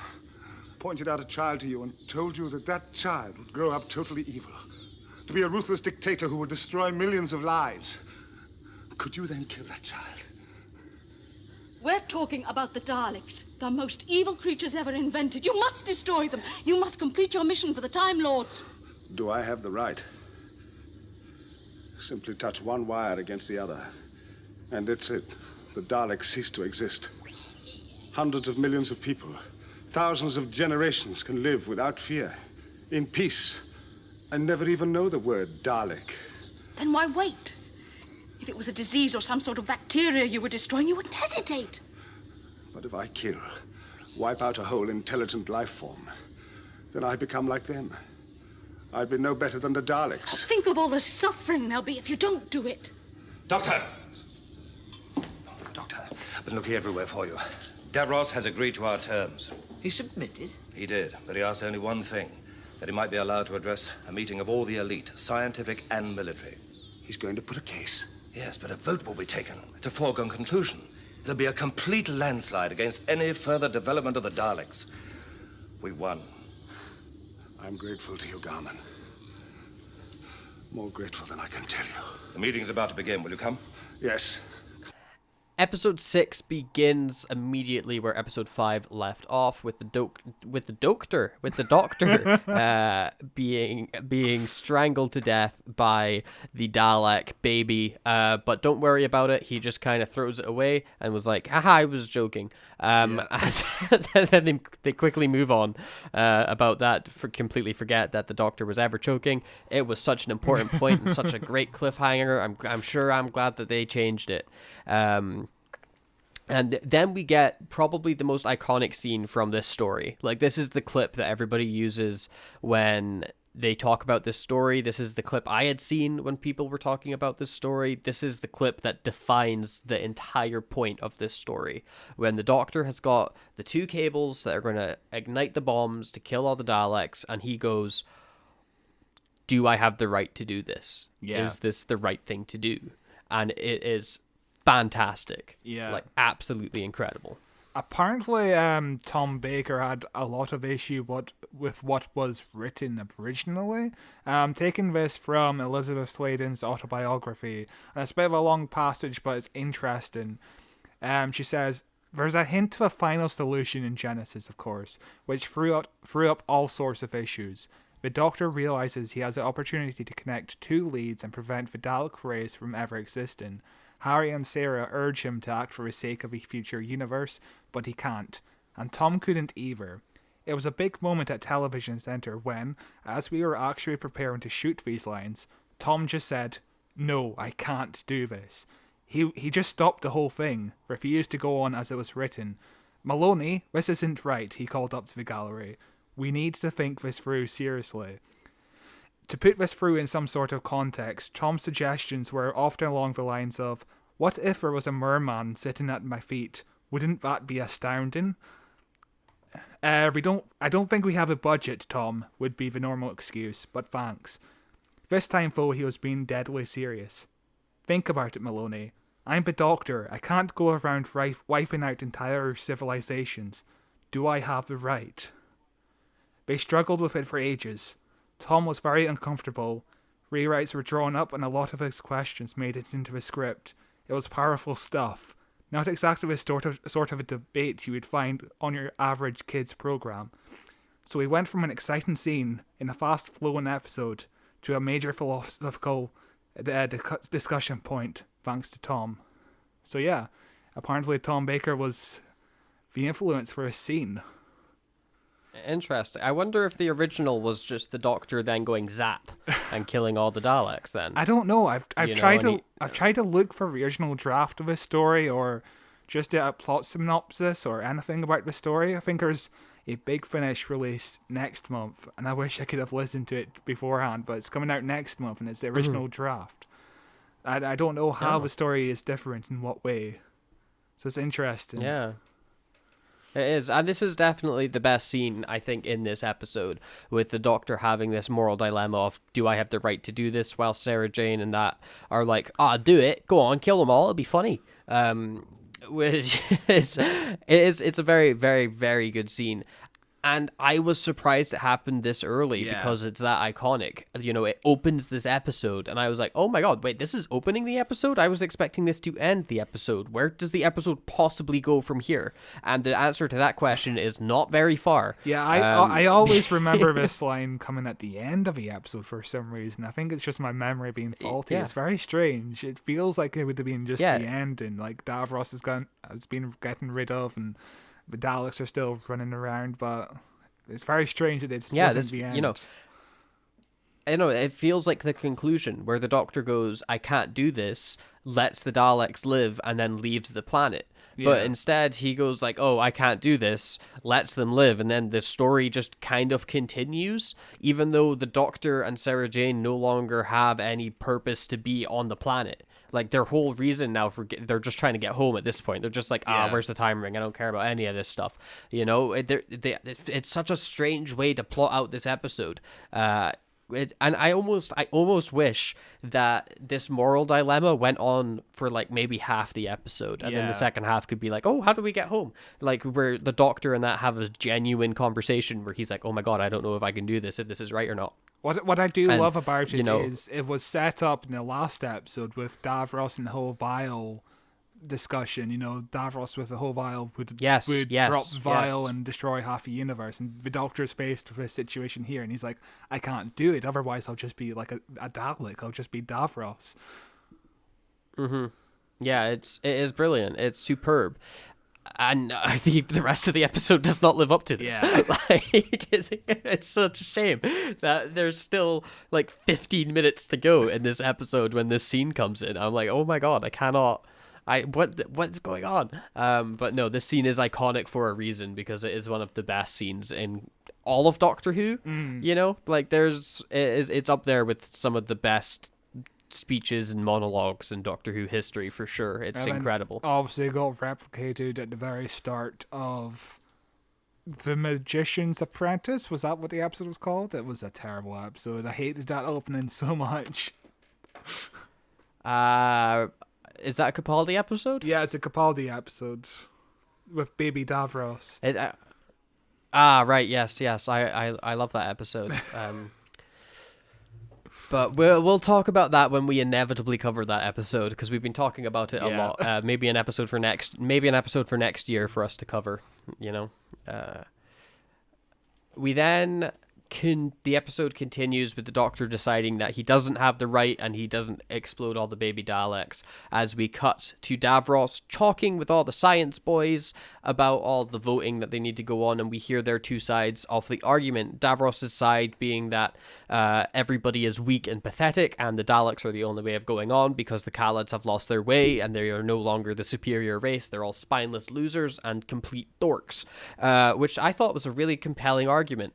pointed out a child to you and told you that that child would grow up totally evil, to be a ruthless dictator who would destroy millions of lives, could you then kill that child? We're talking about the Daleks, the most evil creatures ever invented. You must destroy them. You must complete your mission for the Time Lords. Do I have the right? Simply touch one wire against the other, and that's it. The Daleks cease to exist. Hundreds of millions of people, thousands of generations can live without fear, in peace, and never even know the word Dalek. Then why wait? If it was a disease or some sort of bacteria you were destroying, you wouldn't hesitate. But if I kill, wipe out a whole intelligent life form, then I become like them. I'd be no better than the Daleks. Think of all the suffering there'll be if you don't do it. Doctor! Doctor, I've been looking everywhere for you. Davros has agreed to our terms. He submitted? He did, but he asked only one thing. that he might be allowed to address a meeting of all the elite, scientific and military. He's going to put a case. Yes, but a vote will be taken. It's a foregone conclusion. It'll be a complete landslide against any further development of the Daleks. We won. I'm grateful to you, Garman. More grateful than I can tell you. The meeting's about to begin. Will you come? Yes. Episode 6 begins immediately where episode 5 left off with the doctor being strangled to death by the Dalek baby. But don't worry about it. He just kind of throws it away and was like, "Haha, I was joking." Then they quickly move on about that. Completely forget that the doctor was ever choking. It was such an important point and such a great cliffhanger. I'm glad that they changed it. And then we get probably the most iconic scene from this story. Like, this is the clip that everybody uses when they talk about this story. This is the clip I had seen when people were talking about this story. This is the clip that defines the entire point of this story. When the Doctor has got the 2 cables that are going to ignite the bombs to kill all the Daleks, and he goes, "Do I have the right to do this? Yeah. Is this the right thing to do?" And it is fantastic. Yeah. Like, absolutely incredible. Apparently, Tom Baker had a lot of issue with what was written originally. Taking this from Elizabeth Sladen's autobiography, and it's a bit of a long passage, but it's interesting. She says, "There's a hint of a final solution in Genesis, of course, which threw up all sorts of issues. The Doctor realizes he has the opportunity to connect 2 leads and prevent the Dalek race from ever existing. Harry and Sarah urge him to act for the sake of a future universe, but he can't, and Tom couldn't either. It was a big moment at Television Centre when, as we were actually preparing to shoot these lines, Tom just said, 'No, I can't do this.' He just stopped the whole thing, refused to go on as it was written. 'Maloney, this isn't right,' he called up to the gallery. 'We need to think this through seriously.' To put this through in some sort of context, Tom's suggestions were often along the lines of, 'What if there was a merman sitting at my feet? Wouldn't that be astounding?' I don't think we have a budget, Tom," would be the normal excuse, but thanks. This time, though, he was being deadly serious. "Think about it, Maloney. I'm the Doctor. I can't go around wiping out entire civilizations. Do I have the right?" They struggled with it for ages. Tom was very uncomfortable. Rewrites were drawn up and a lot of his questions made it into the script. It was powerful stuff. Not exactly the sort of a debate you would find on your average kids program. So we went from an exciting scene in a fast-flowing episode to a major philosophical discussion point, thanks to Tom. So yeah, apparently Tom Baker was the influence for a scene. Interesting. I wonder if the original was just the Doctor then going zap and killing all the Daleks then. I don't know. I've tried to look for the original draft of a story or just a plot synopsis or anything about the story. I think there's a Big Finish release next month, and I wish I could have listened to it beforehand, but it's coming out next month and it's the original draft. I don't know how the story is different in what way. So it's interesting. Yeah. It is, and this is definitely the best scene, I think, in this episode, with the Doctor having this moral dilemma of, do I have the right to do this, while Sarah Jane and that are like, do it, go on, kill them all, it'll be funny. Which it's a very, very, very good scene. And I was surprised it happened this early because it's that iconic. You know, it opens this episode, and I was like, oh my god, wait, this is opening the episode? I was expecting this to end the episode. Where does the episode possibly go from here? And the answer to that question is not very far. Yeah, I always remember this line coming at the end of the episode for some reason. I think it's just my memory being faulty. It's very strange. It feels like it would have been just the ending. Like Davros has been getting rid of, and the Daleks are still running around, but it's very strange that it wasn't the end. You know, it feels like the conclusion where the Doctor goes, I can't do this, lets the Daleks live, and then leaves the planet. Yeah. But instead, he goes like, oh, I can't do this, lets them live, and then the story just kind of continues, even though the Doctor and Sarah Jane no longer have any purpose to be on the planet. Like, their whole reason now they're just trying to get home at this point. They're just like, where's the time ring? I don't care about any of this stuff. You know, it's such a strange way to plot out this episode. And I almost wish that this moral dilemma went on for like maybe half the episode, and then the second half could be like, oh, how do we get home? Like, where the Doctor and that have a genuine conversation where he's like, oh my god, I don't know if I can do this, if this is right or not. What I do love about it is it was set up in the last episode with Davros and the whole vial discussion. You know, Davros with the whole vial would drop the vial and destroy half the universe, and the Doctor's faced with a situation here, and he's like, I can't do it, otherwise I'll just be like a Dalek, I'll just be Davros. Yeah, it is brilliant. It's superb. And I think the rest of the episode does not live up to this. Yeah. Like, it's such a shame that there's still like 15 minutes to go in this episode when this scene comes in. I'm like, oh my god, I cannot. What's going on? But no, this scene is iconic for a reason, because it is one of the best scenes in all of Doctor Who. You know, like it's up there with some of the best speeches and monologues in Doctor Who history for sure. It's incredible. Obviously, it got replicated at the very start of The Magician's Apprentice. Was that what the episode was called? It was a terrible episode. I hated that opening so much. Is that a Capaldi episode? Yeah, it's a Capaldi episode with Baby Davros. Right, yes. I love that episode. But we'll talk about that when we inevitably cover that episode, because we've been talking about it a lot. Maybe an episode for next year for us to cover. You know, we then. The episode continues with the Doctor deciding that he doesn't have the right and he doesn't explode all the baby Daleks, as we cut to Davros talking with all the science boys about all the voting that they need to go on, and we hear their two sides of the argument. Davros' side being that everybody is weak and pathetic and the Daleks are the only way of going on because the Khalids have lost their way and they are no longer the superior race. They're all spineless losers and complete dorks, which I thought was a really compelling argument.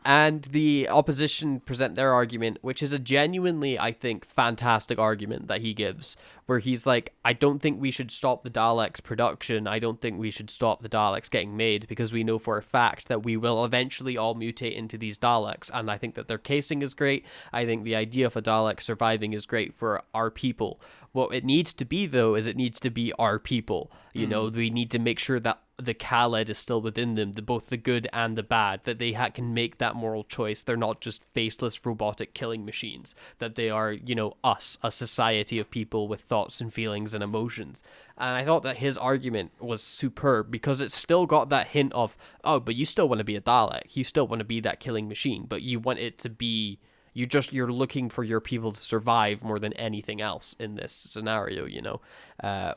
And the opposition present their argument, which is a genuinely, I think, fantastic argument that he gives, where he's like, I don't think we should stop the Daleks' production. I don't think we should stop the Daleks getting made, because we know for a fact that we will eventually all mutate into these Daleks. And I think that their casing is great. I think the idea of a Dalek surviving is great for our people. What it needs to be, though, is it needs to be our people. You know, we need to make sure that the Khaled is still within them, both the good and the bad, that they can make that moral choice. They're not just faceless robotic killing machines, that they are, you know, us, a society of people with thoughts and feelings and emotions. And I thought that his argument was superb, because it's still got that hint of, oh, but you still want to be a Dalek. You still want to be that killing machine, but you want it to be... You're looking for your people to survive more than anything else in this scenario, you know?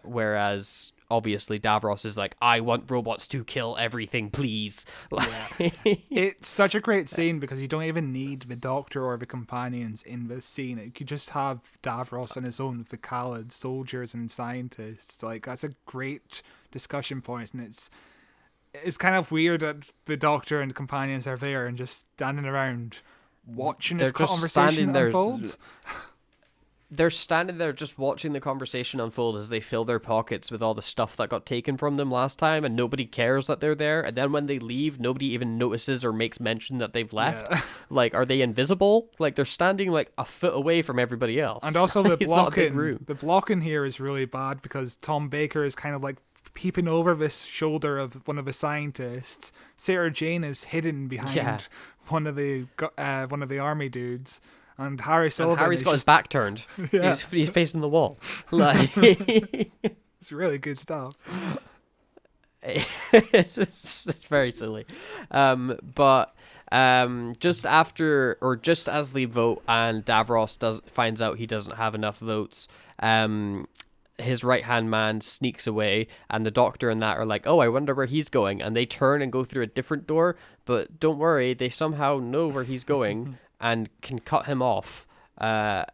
Whereas, obviously, Davros is like, I want robots to kill everything, please. Yeah. It's such a great scene, because you don't even need the Doctor or the companions in this scene. You could just have Davros on his own with the Khaled soldiers and scientists. Like, that's a great discussion point, and it's kind of weird that the Doctor and the companions are there and just standing around watching this conversation unfold. They're standing there just watching the conversation unfold as they fill their pockets with all the stuff that got taken from them last time, and nobody cares that they're there. And then when they leave, nobody even notices or makes mention that they've left. Yeah. Like, are they invisible? Like, they're standing like a foot away from everybody else. And also the blocking here is really bad, because Tom Baker is kind of like peeping over this shoulder of one of the scientists. Sarah Jane is hidden behind one of the army dudes, and Harry's got his back turned. Yeah. He's facing the wall. Like, it's really good stuff. It's very silly, but just after, or just as they vote and Davros finds out he doesn't have enough votes, his right-hand man sneaks away, and the Doctor and that are like, oh, I wonder where he's going, and they turn and go through a different door, but don't worry, they somehow know where he's going and can cut him off, and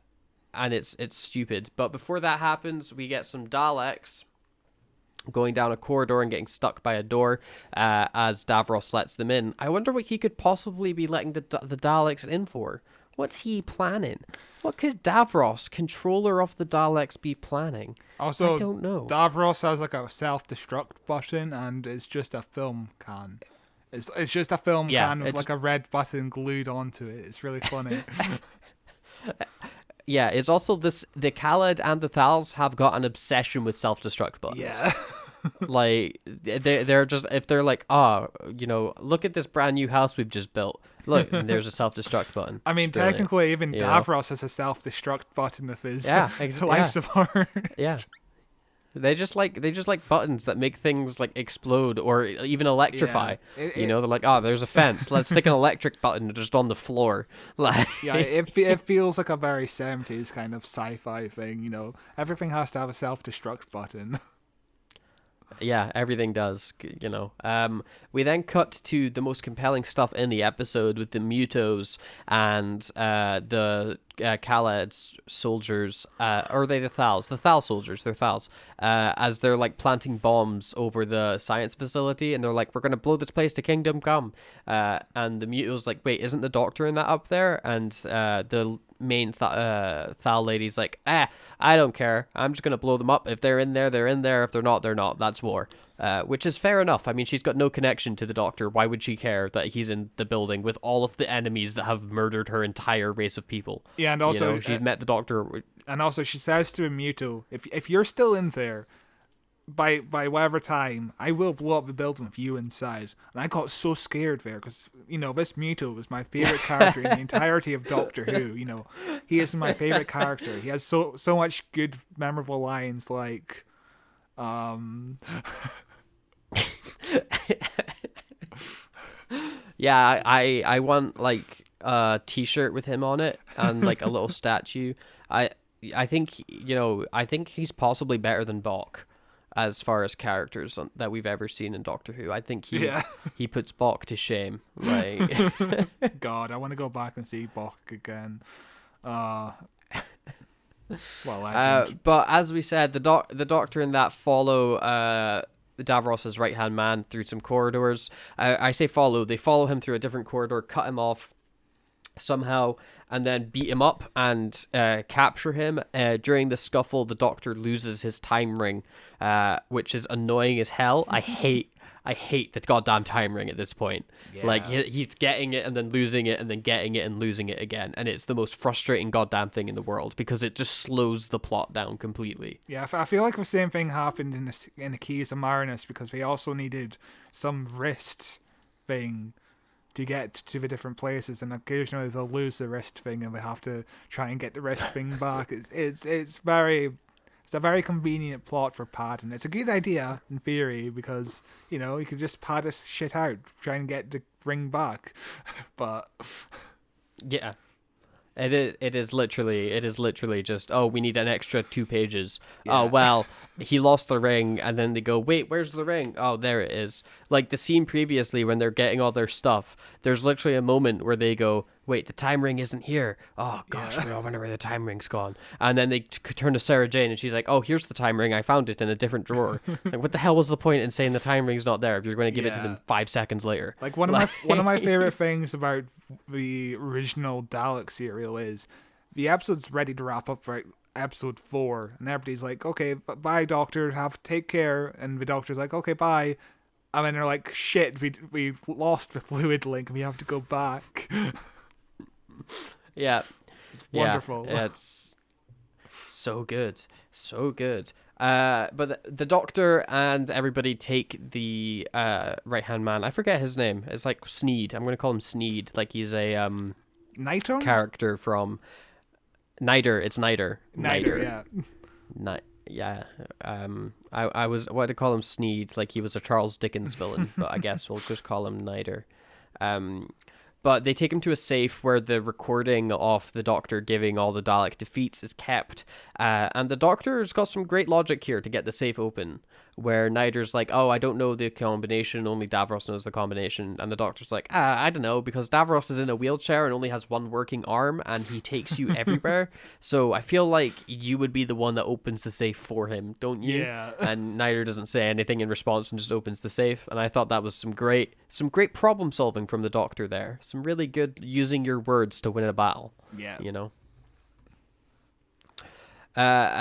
it's stupid. But before that happens, we get some Daleks going down a corridor and getting stuck by a door as Davros lets them in. I wonder what he could possibly be letting the Daleks in for. What's he planning? What could Davros, controller of the Daleks, be planning? Also, I don't know. Davros has like a self-destruct button, and it's just a film can. It's just a film can with like a red button glued onto it. It's really funny. Yeah, it's also this. The Khaled and the Thals have got an obsession with self-destruct buttons. Yeah. Like they're just, if they're like, look at this brand new house we've just built. Look, and there's a self-destruct button. I mean, technically, even Davros has a self-destruct button of his life support. Yeah. They just like buttons that make things like explode or even electrify. They're like, there's a fence. Let's stick an electric button just on the floor. Like, it feels like a very 70s kind of sci-fi thing. Everything has to have a self-destruct button. Yeah, everything does, We then cut to the most compelling stuff in the episode with the Mutos and the Khaled soldiers, or are they the Thals? The Thal soldiers, they're Thals, as they're like planting bombs over the science facility, and they're like, we're going to blow this place to kingdom come. And the Mutos like, wait, isn't the doctor in that up there? And the main Thal lady's like, I don't care. I'm just going to blow them up. If they're in there, they're in there. If they're not, they're not. That's war. Which is fair enough. I mean, she's got no connection to the doctor. Why would she care that he's in the building with all of the enemies that have murdered her entire race of people? Yeah, and also she's met the doctor. And also she says to a Muto, if you're still in there, by whatever time, I will blow up the building with you inside. And I got so scared there because, this Muto was my favorite character in the entirety of Doctor Who. He is my favorite character. He has so much good, memorable lines like, Yeah, I want like a t-shirt with him on it and like a little statue. I think he's possibly better than Bok as far as characters that we've ever seen in Doctor Who. I think he puts Bok to shame. Like, God, I want to go back and see Bok again. But as we said, the Doctor and that follow Davros's right-hand man through some corridors. I say follow. They follow him through a different corridor, cut him off somehow, and then beat him up and capture him. During the scuffle, the Doctor loses his time ring, which is annoying as hell. I hate the goddamn time ring at this point. Yeah. Like, he's getting it and then losing it and then getting it and losing it again. And it's the most frustrating goddamn thing in the world because it just slows the plot down completely. Yeah, I feel like the same thing happened in the Keys of Marinus because they also needed some wrist thing to get to the different places, and occasionally they'll lose the wrist thing and they have to try and get the wrist thing back. It's a very convenient plot for padding. It's a good idea in theory because, you could just pad this shit out, try and get the ring back. But yeah. It is literally just, we need an extra 2 pages. Yeah. Oh, well, he lost the ring, and then they go, wait, where's the ring? Oh, there it is. Like the scene previously when they're getting all their stuff, there's literally a moment where they go, wait, the time ring isn't here. Oh, gosh, I wonder where the time ring's gone. And then they turn to Sarah Jane, and she's like, oh, here's the time ring. I found it in a different drawer. Like, what the hell was the point in saying the time ring's not there if you're going to give it to them 5 seconds later? Like, one of my favorite things about the original Dalek serial is the episode's ready to wrap up right episode 4, and everybody's like, okay, bye Doctor, take care, and the Doctor's like, okay, bye, and then they're like, shit, we've lost the fluid link and we have to go back. Yeah, it's wonderful. Yeah, it's so good. But the Doctor and everybody take the right-hand man. I forget his name. It's like Sneed. I'm going to call him Sneed. Like he's a Niter? Character from Niter. It's Niter. Yeah. Yeah. I wanted to call him Sneed, like he was a Charles Dickens villain, but I guess we'll just call him Niter. But they take him to a safe where the recording of the Doctor giving all the Dalek defeats is kept. And the Doctor's got some great logic here to get the safe open, where Nider's like, oh, I don't know the combination, only Davros knows the combination, and the Doctor's like, I don't know, because Davros is in a wheelchair and only has one working arm, and he takes you everywhere, so I feel like you would be the one that opens the safe for him, don't you? Yeah. And Nider doesn't say anything in response and just opens the safe, and I thought that was some great problem solving from the Doctor there. Some really good using your words to win a battle. Yeah. You know?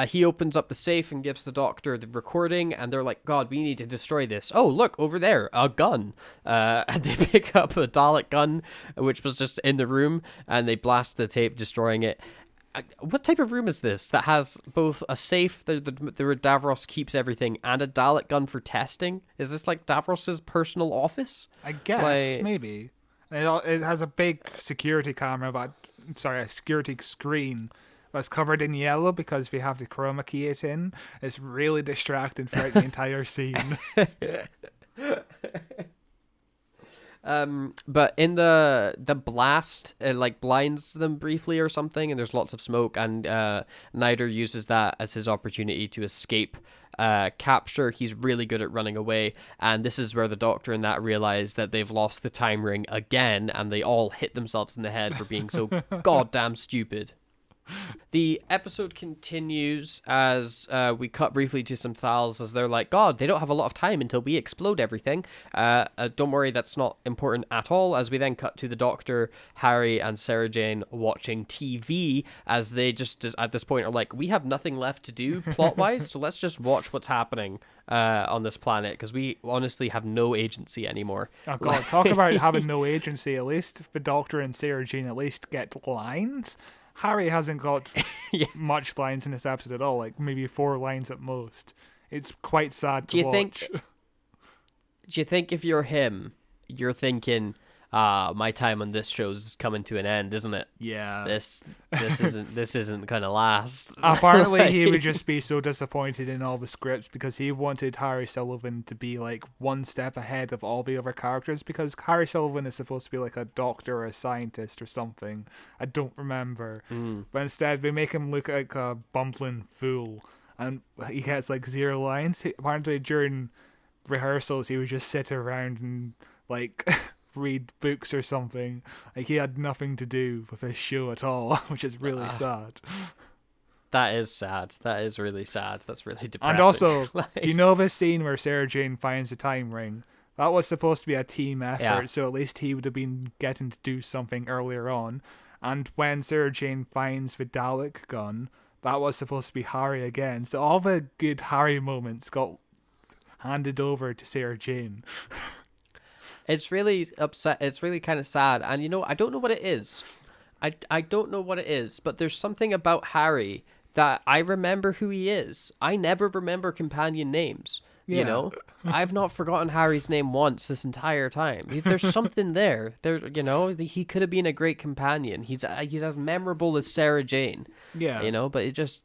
He opens up the safe and gives the Doctor the recording, and they're like, God, we need to destroy this. Oh, look, over there, a gun. And they pick up a Dalek gun, which was just in the room, and they blast the tape, destroying it. What type of room is this that has both a safe where Davros keeps everything and a Dalek gun for testing? Is this like Davros's personal office? I guess, maybe. It has a big security camera, a security screen that's covered in yellow because we have to chroma key it in. It's really distracting throughout the entire scene. But in the blast, it like blinds them briefly or something, and there's lots of smoke, and Nider uses that as his opportunity to escape capture. He's really good at running away, and this is where the Doctor and that realize that they've lost the time ring again, and they all hit themselves in the head for being so goddamn stupid. The episode continues as we cut briefly to some Thals as they're like, God, they don't have a lot of time until we explode everything. Don't worry, that's not important at all, as we then cut to the Doctor, Harry, and Sarah Jane watching TV as they just at this point are like, we have nothing left to do plot-wise, so let's just watch what's happening on this planet, because we honestly have no agency anymore. Oh God, talk about having no agency. At least the Doctor and Sarah Jane at least get lines. Harry hasn't got much lines in this episode at all, like maybe 4 lines at most. It's quite sad to watch. Do you think if you're him, you're thinking, my time on this show's coming to an end, isn't it? Yeah. This isn't gonna last. Apparently he would just be so disappointed in all the scripts because he wanted Harry Sullivan to be like one step ahead of all the other characters, because Harry Sullivan is supposed to be like a doctor or a scientist or something. I don't remember. But instead we make him look like a bumbling fool, and he has like 0 lines. Apparently during rehearsals he would just sit around and like read books or something. Like he had nothing to do with his show at all, which is really sad. That is sad. That is really sad. That's really depressing. And also, do you know this scene where Sarah Jane finds the time ring? That was supposed to be a team effort, so at least he would have been getting to do something earlier on. And when Sarah Jane finds the Dalek gun, that was supposed to be Harry again. So all the good Harry moments got handed over to Sarah Jane. It's really upset. It's really kind of sad. And you know, I don't know what it is. I don't know what it is, but there's something about Harry that I remember who he is. I never remember companion names. You know, I've not forgotten Harry's name once this entire time. There's something there. You know, he could have been a great companion. He's as memorable as Sarah Jane. Yeah. You know, but it just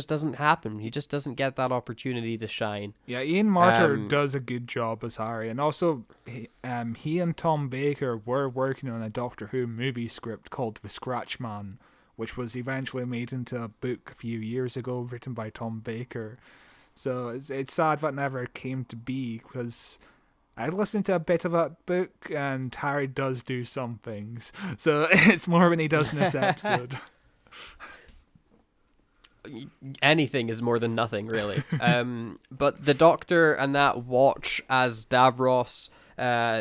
doesn't happen. He just doesn't get that opportunity to shine. Yeah, Ian Marter does a good job as Harry, and also he and Tom Baker were working on a Doctor Who movie script called The Scratch Man, which was eventually made into a book a few years ago, written by Tom Baker. So it's sad that never came to be, because I listened to a bit of that book, and Harry does do some things. So it's more when he does in this episode. Anything is more than nothing, really. But the Doctor and that watch as Davros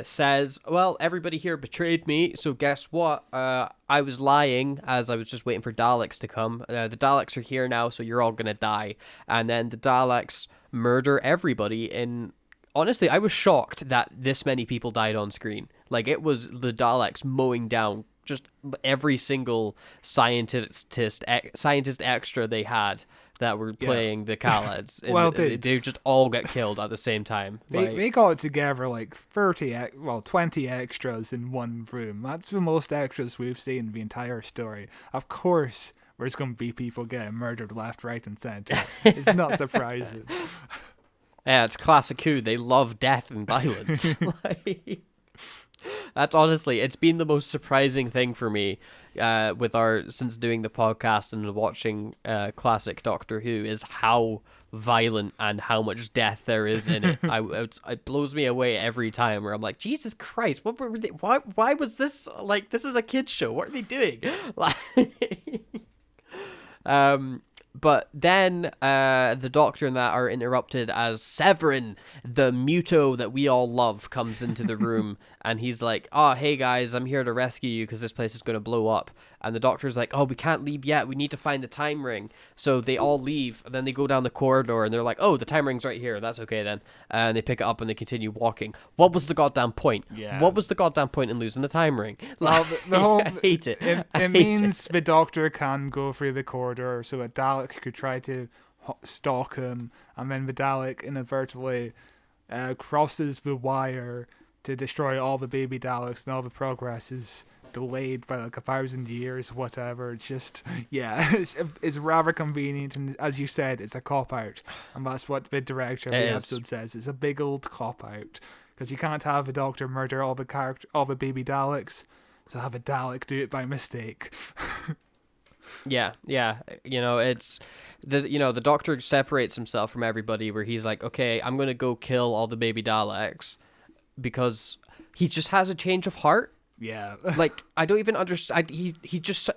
says, well, everybody here betrayed me, so guess what? I was lying as I was just waiting for Daleks to come. The Daleks are here now, so you're all gonna die. And then the Daleks murder everybody. And honestly, I was shocked that this many people died on screen. Like, it was the Daleks mowing down just every single scientist extra they had that were playing the Khalids. Well, they just all get killed at the same time. They got together like 20 extras in one room. That's the most extras we've seen in the entire story. Of course, there's going to be people getting murdered left, right, and center. It's not surprising. Yeah, it's classic Who. They love death and violence. That's honestly, it's been the most surprising thing for me since doing the podcast and watching classic Doctor Who is how violent and how much death there is in it. It blows me away every time where I'm like, Jesus Christ, what were they, why was this like, this is a kid's show, what are they doing? Like, but then the Doctor and that are interrupted as Severin, the Muto that we all love, comes into the room and he's like, oh, hey guys, I'm here to rescue you because this place is going to blow up. And the Doctor's like, oh, we can't leave yet. We need to find the time ring. So they all leave and then they go down the corridor and they're like, oh, the time ring's right here. That's okay then. And they pick it up and they continue walking. What was the goddamn point? Yeah. What was the goddamn point in losing the time ring? Well, the whole, I hate it. It means the Doctor can go through the corridor so a Dalek could try to stalk him, and then the Dalek inadvertently crosses the wire to destroy all the baby Daleks, and all the progress is delayed by like 1,000 years, whatever. It's just, yeah, it's rather convenient, and as you said, it's a cop-out, and that's what the director of the episode says. It's a big old cop-out, because you can't have the Doctor murder all the baby Daleks, so have a Dalek do it by mistake. Yeah. It's the Doctor separates himself from everybody where he's like, okay, I'm going to go kill all the baby Daleks because he just has a change of heart. Yeah. Like, I don't even understand. He just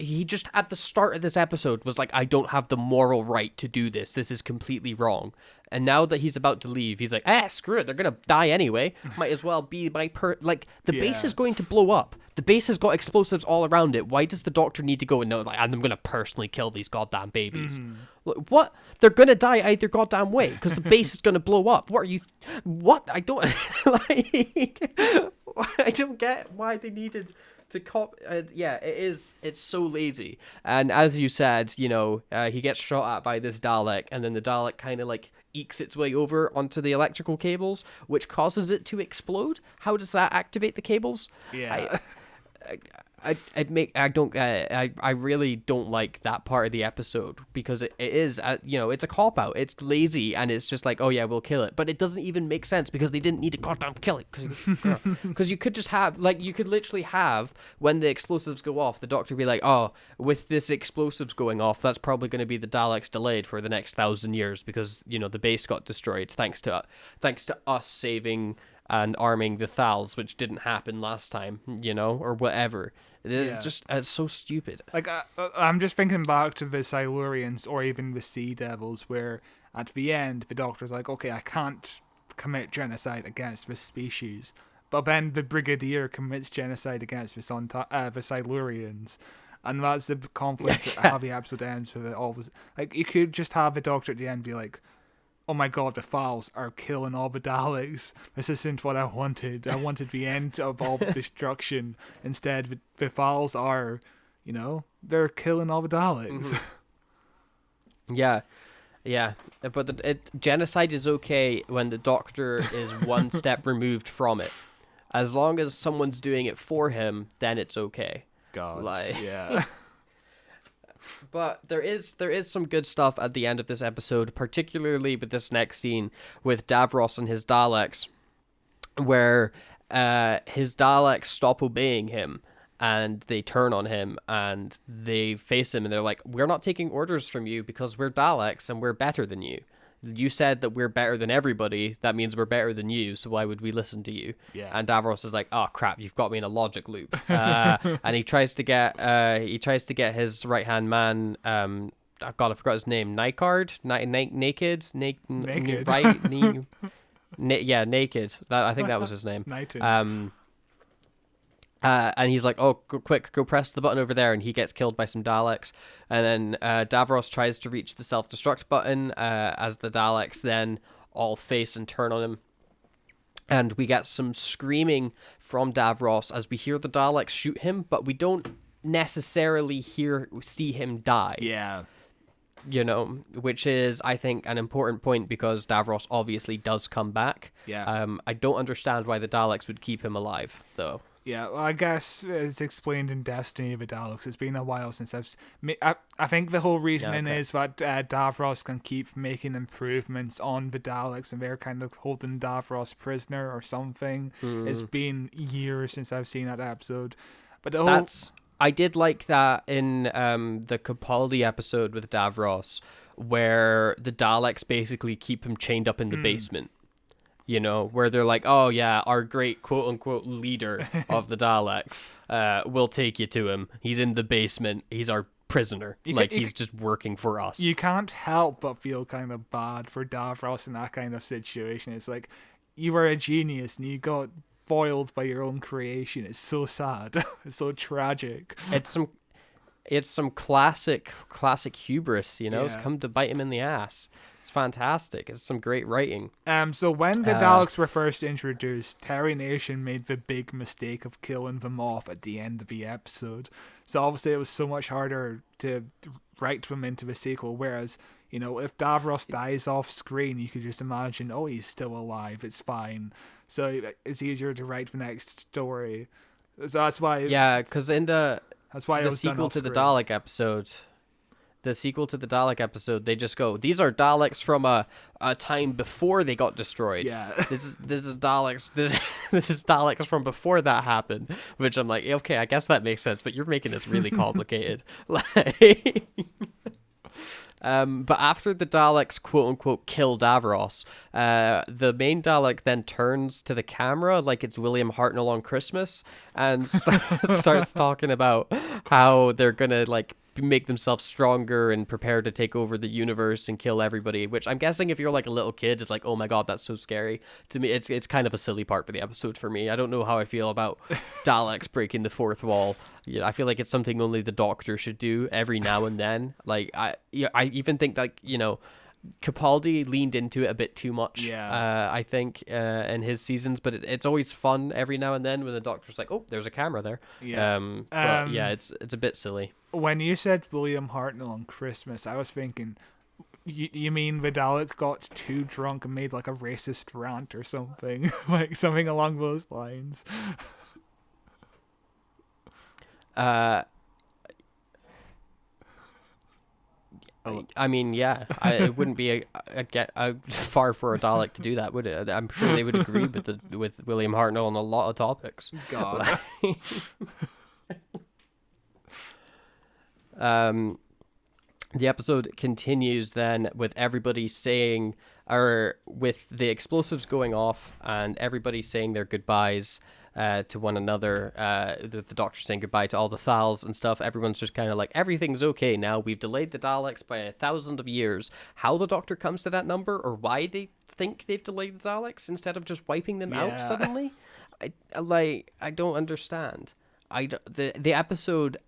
at the start of this episode was like, I don't have the moral right to do this. This is completely wrong. And now that he's about to leave, he's like, screw it. They're going to die anyway. Might as well be my the base is going to blow up. The base has got explosives all around it. Why does the Doctor need to go and know, like, I'm going to personally kill these goddamn babies? Like, what? They're going to die either goddamn way because the base is going to blow up. What? I don't, like, I don't get why they needed to cop. It's so lazy. And as you said, he gets shot at by this Dalek, and then the Dalek kind of like ekes its way over onto the electrical cables, which causes it to explode. How does that activate the cables? Yeah. I really don't like that part of the episode because it is, it's a cop out. It's lazy and it's just like, oh yeah, we'll kill it, but it doesn't even make sense because they didn't need to goddamn kill it. Because you could just have, like, you could literally have when the explosives go off, the Doctor be like, oh, with this explosives going off, that's probably going to be the Daleks delayed for the next 1,000 years because the base got destroyed thanks to us saving and arming the Thals, which didn't happen last time, or whatever. It's so stupid. Like, I'm just thinking back to the Silurians or even the Sea Devils, where at the end, the Doctor's like, okay, I can't commit genocide against this species. But then the Brigadier commits genocide against the Silurians. And that's the conflict how the episode ends with it all. Like, you could just have the Doctor at the end be like, oh my god, the Thals are killing all the Daleks. This isn't what I wanted. I wanted the end of all the destruction. Instead, the Thals are, they're killing all the Daleks. Mm-hmm. Yeah. But genocide is okay when the Doctor is one step removed from it. As long as someone's doing it for him, then it's okay. God, yeah. But there is some good stuff at the end of this episode, particularly with this next scene with Davros and his Daleks, where his Daleks stop obeying him and they turn on him and they face him and they're like, we're not taking orders from you because we're Daleks and we're better than you. You said that we're better than everybody. That means we're better than you. So why would we listen to you? Yeah. And Davros is like, oh crap, you've got me in a logic loop. And he tries to get his right hand man. God, I forgot his name. Naked. Naked. Naked. I think that was his name. Nightingale. And he's like, oh, quick, go press the button over there. And he gets killed by some Daleks. And then Davros tries to reach the self-destruct button as the Daleks then all face and turn on him. And we get some screaming from Davros as we hear the Daleks shoot him, but we don't necessarily see him die. Yeah. Which is, I think, an important point because Davros obviously does come back. Yeah. I don't understand why the Daleks would keep him alive, though. Yeah, well, I guess it's explained in Destiny of the Daleks. It's been a while since I think the whole reasoning is that Davros can keep making improvements on the Daleks, and they're kind of holding Davros prisoner or something. It's been years since I've seen that episode. But the whole... I did like that in the Capaldi episode with Davros, where the Daleks basically keep him chained up in the basement. You know, where they're like, oh yeah, our great quote-unquote leader of the Daleks, we'll take you to him. He's in the basement. He's our prisoner. He's just working for us. You can't help but feel kind of bad for Davros in that kind of situation. It's like, you were a genius and you got foiled by your own creation. It's so sad. It's so tragic. It's some classic hubris, you know? Yeah. It's come to bite him in the ass. It's fantastic. It's some great writing. So when the Daleks were first introduced, Terry Nation made the big mistake of killing them off at the end of the episode. So obviously it was so much harder to write them into the sequel, whereas, you know, if Davros dies off screen, you could just imagine, oh, he's still alive, it's fine. So it's easier to write the next story. So that's why... Yeah, because in the sequel to the Dalek episode... The sequel to the Dalek episode, they just go, these are Daleks from a time before they got destroyed. Yeah. This is Daleks. This is Daleks from before that happened. Which I'm like, okay, I guess that makes sense, but you're making this really complicated. But after the Daleks quote unquote kill Davros, the main Dalek then turns to the camera like it's William Hartnell on Christmas and starts talking about how they're gonna like make themselves stronger and prepare to take over the universe and kill everybody, which I'm guessing if you're like a little kid, it's like, oh my god, that's so scary. To me, it's kind of a silly part for the episode for me. I don't know how I feel about Daleks breaking the fourth wall. Yeah, I feel like it's something only the Doctor should do every now and then. Like, I even think, like, you know, Capaldi leaned into it a bit too much, I think, in his seasons, but it's always fun every now and then when the Doctor's like, oh, there's a camera there. But yeah, it's a bit silly. When you said William Hartnell on Christmas, I was thinking, you mean the Dalek got too drunk and made like a racist rant or something? Like something along those lines. I mean, yeah, it wouldn't be a far for a Dalek to do that, would it? I'm sure they would agree with William Hartnell on a lot of topics. God. The episode continues then with everybody saying, or with the explosives going off and everybody saying their goodbyes to one another. The Doctor saying goodbye to all the Thals and stuff. Everyone's just kind of like, everything's okay now. We've delayed the Daleks by 1,000 of years. How the Doctor comes to that number, or why they think they've delayed the Daleks instead of just wiping them out suddenly, I don't understand. The episode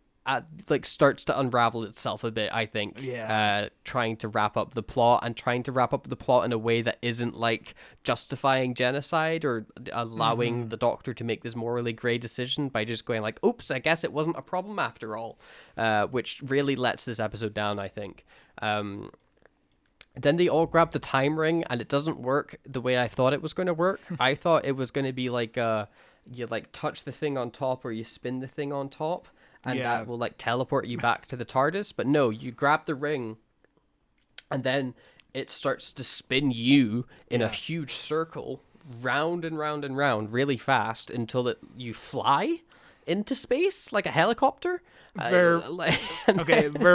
starts to unravel itself a bit, I think. Trying to wrap up the plot in a way that isn't like justifying genocide or allowing the Doctor to make this morally grey decision by just going like, oops, I guess it wasn't a problem after all, which really lets this episode down, I think. Then they all grab the time ring and it doesn't work the way I thought it was going to work. I thought it was going to be like you like touch the thing on top or you spin the thing on top. And that will like teleport you back to the TARDIS. But no, you grab the ring and then it starts to spin you in a huge circle round and round and round really fast until you fly into space like a helicopter. There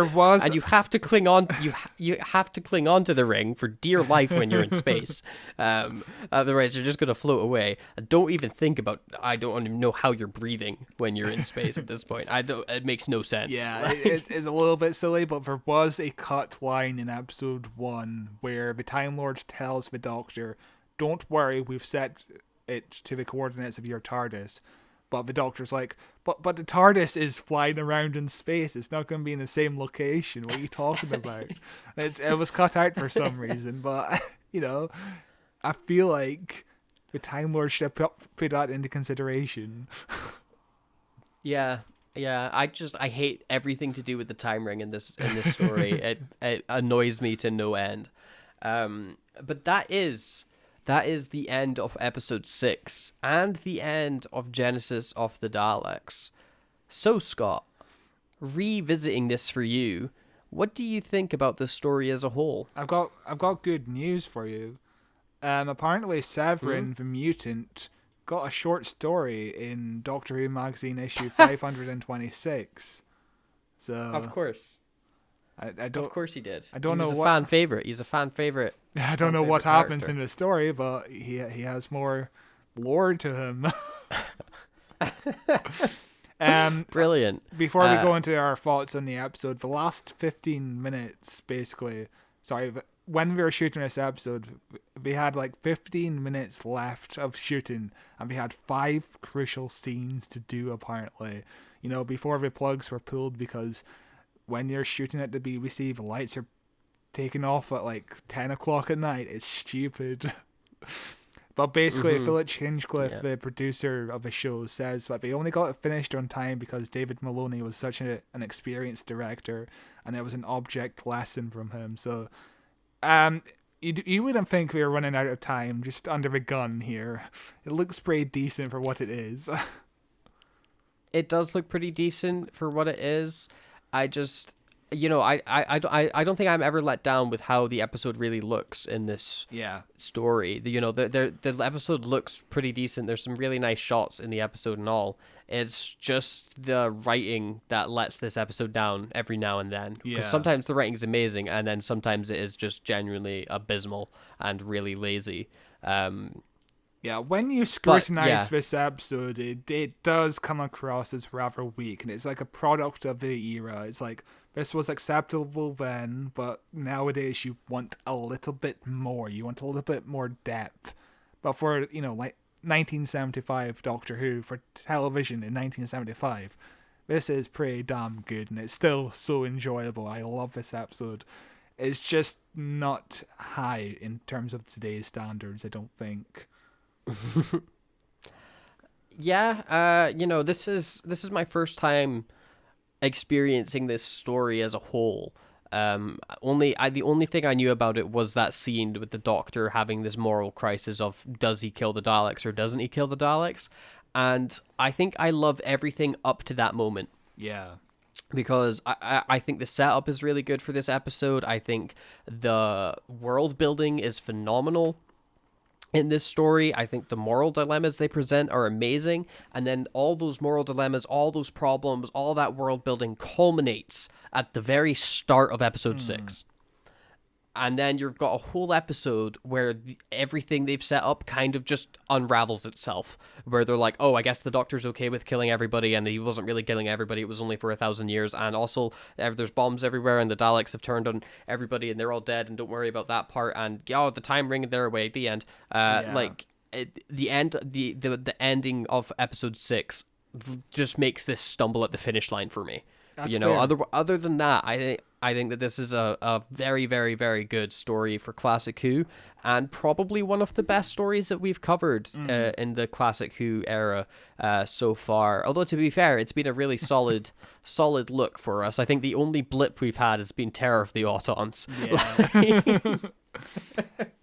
was, and you have to cling on. You have to cling on to the ring for dear life when you're in space. Otherwise, you're just gonna float away. Don't even think about. I don't even know how you're breathing when you're in space at this point. It makes no sense. Yeah, it's a little bit silly, but there was a cut line in episode 1 where the Time Lord tells the Doctor, "Don't worry, we've set it to the coordinates of your TARDIS." But the Doctor's like, but the TARDIS is flying around in space. It's not going to be in the same location. What are you talking about? It was cut out for some reason. But, you know, I feel like the Time Lord should have put that into consideration. Yeah. I hate everything to do with the time ring in this story. It annoys me to no end. But that is that is the end of episode 6 and the end of Genesis of the Daleks. So, Scott, revisiting this for you, what do you think about the story as a whole? I've got good news for you. Apparently Severin the Mutant got a short story in Doctor Who magazine issue 526. So Of course. I don't. Of course he did. I don't know He's a what fan favorite. He's a fan favorite. I don't know what happens in the story, but he has more lore to him. Brilliant. Before we go into our thoughts on the episode, the last 15 minutes, basically. Sorry, but when we were shooting this episode, we had like 15 minutes left of shooting, and we had 5 crucial scenes to do, apparently. You know, before the plugs were pulled, because when you're shooting at the BBC, the lights are taken off at like 10 o'clock at night. It's stupid. But basically, Philip Hinchcliffe, the producer of the show, says that they only got it finished on time because David Maloney was such an experienced director, and it was an object lesson from him. So, you wouldn't think we were running out of time, just under the gun here. It looks pretty decent for what it is. It does look pretty decent for what it is. I just, I don't think I'm ever let down with how the episode really looks in this story. The episode looks pretty decent. There's some really nice shots in the episode and all. It's just the writing that lets this episode down every now and then. Because sometimes the writing's amazing, and then sometimes it is just genuinely abysmal and really lazy. When you scrutinize this episode, it does come across as rather weak, and it's like a product of the era. It's like, this was acceptable then, but nowadays you want a little bit more. You want a little bit more depth. But for, like 1975 Doctor Who, for television in 1975, this is pretty damn good, and it's still so enjoyable. I love this episode. It's just not high in terms of today's standards, I don't think. This is my first time experiencing this story as a whole. The only thing I knew about it was that scene with the Doctor having this moral crisis of, does he kill the Daleks or doesn't he kill the Daleks? And I think I love everything up to that moment. Yeah. Because I think the setup is really good for this episode. I think the world building is phenomenal in this story. I think the moral dilemmas they present are amazing, and then all those moral dilemmas, all those problems, all that world building culminates at the very start of episode 6. And then you've got a whole episode where everything they've set up kind of just unravels itself, where they're like, oh, I guess the Doctor's okay with killing everybody, and he wasn't really killing everybody, it was only for 1,000 years, and also there's bombs everywhere, and the Daleks have turned on everybody, and they're all dead, and don't worry about that part, and the time ring their way at the end. The ending of episode 6 just makes this stumble at the finish line for me. That's fair. Other than that, I think that this is a very, very, very good story for Classic Who, and probably one of the best stories that we've covered in the Classic Who era so far. Although, to be fair, it's been a really solid look for us. I think the only blip we've had has been Terror of the Autons. Yeah.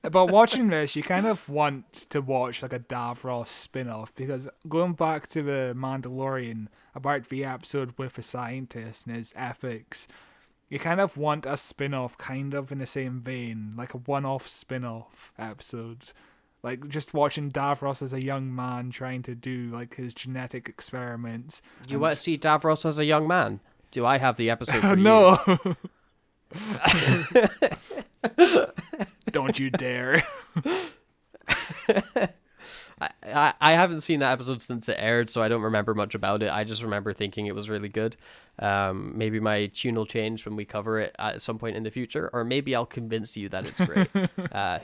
But watching this, you kind of want to watch like a Davros spin-off, because going back to the Mandalorian, about the episode with the scientist and his ethics, you kind of want a spin-off kind of in the same vein, like a one-off spin-off episode. Like just watching Davros as a young man trying to do like his genetic experiments. Do you want to see Davros as a young man? Do I have the episode for No. Don't you dare. I haven't seen that episode since it aired, so I don't remember much about it. I just remember thinking it was really good. Maybe my tune will change when we cover it at some point in the future, or maybe I'll convince you that it's great.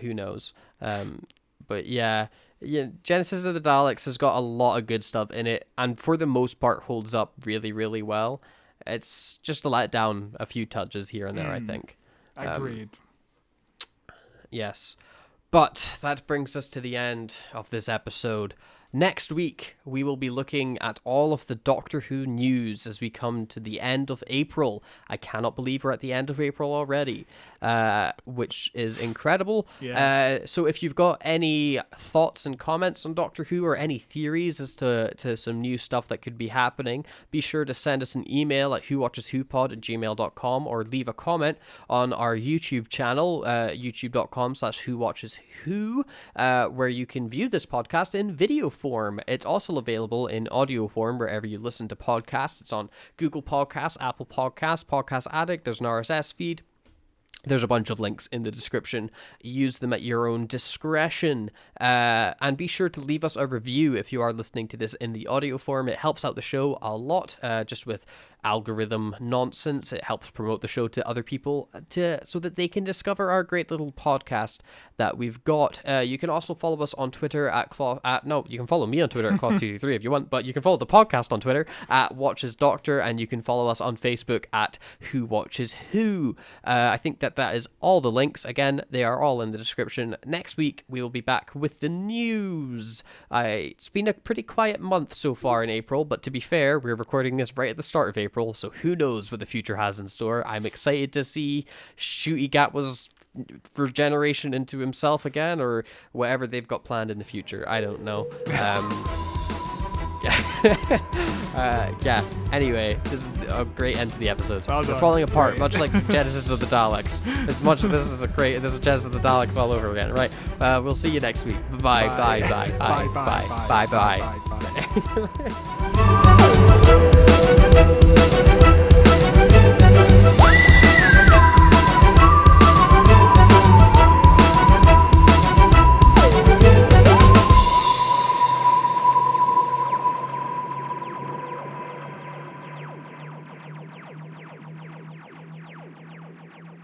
Who knows? But yeah, Genesis of the Daleks has got a lot of good stuff in it, and for the most part holds up really, really well. It's just a letdown, a few touches here and there, I think. Agreed. Yes. But that brings us to the end of this episode. Next week, we will be looking at all of the Doctor Who news as we come to the end of April. I cannot believe we're at the end of April already, which is incredible. Yeah. So if you've got any thoughts and comments on Doctor Who or any theories as to some new stuff that could be happening, be sure to send us an email at whowatcheswhopod@gmail.com or leave a comment on our YouTube channel, youtube.com/whowatcheswho, where you can view this podcast in video form. It's also available in audio form wherever you listen to podcasts. It's on Google Podcasts, Apple Podcasts, Podcast Addict. There's an RSS feed. There's a bunch of links in the description. Use them at your own discretion. And be sure to leave us a review if you are listening to this in the audio form. It helps out the show a lot, just with algorithm nonsense. It helps promote the show to other people so that they can discover our great little podcast that we've got. You can also follow us on Twitter you can follow me on Twitter at Cloth223 if you want, but you can follow the podcast on Twitter at Watches Doctor, and you can follow us on Facebook at Who Watches Who. I think that is all the links. Again, they are all in the description. Next week, we will be back with the news. It's been a pretty quiet month so far in April, but to be fair, we're recording this right at the start of April, so who knows what the future has in store. I'm excited to see Shooty Gatwa's regeneration into himself again, or whatever they've got planned in the future. I don't know. Yeah. Anyway, this is a great end to the episode. Well They're done. falling apart, Great. much like Genesis of the Daleks. This is Genesis of the Daleks all over again. Right. We'll see you next week. Bye. Bye. Bye. Bye. Bye. Bye. Bye. Bye.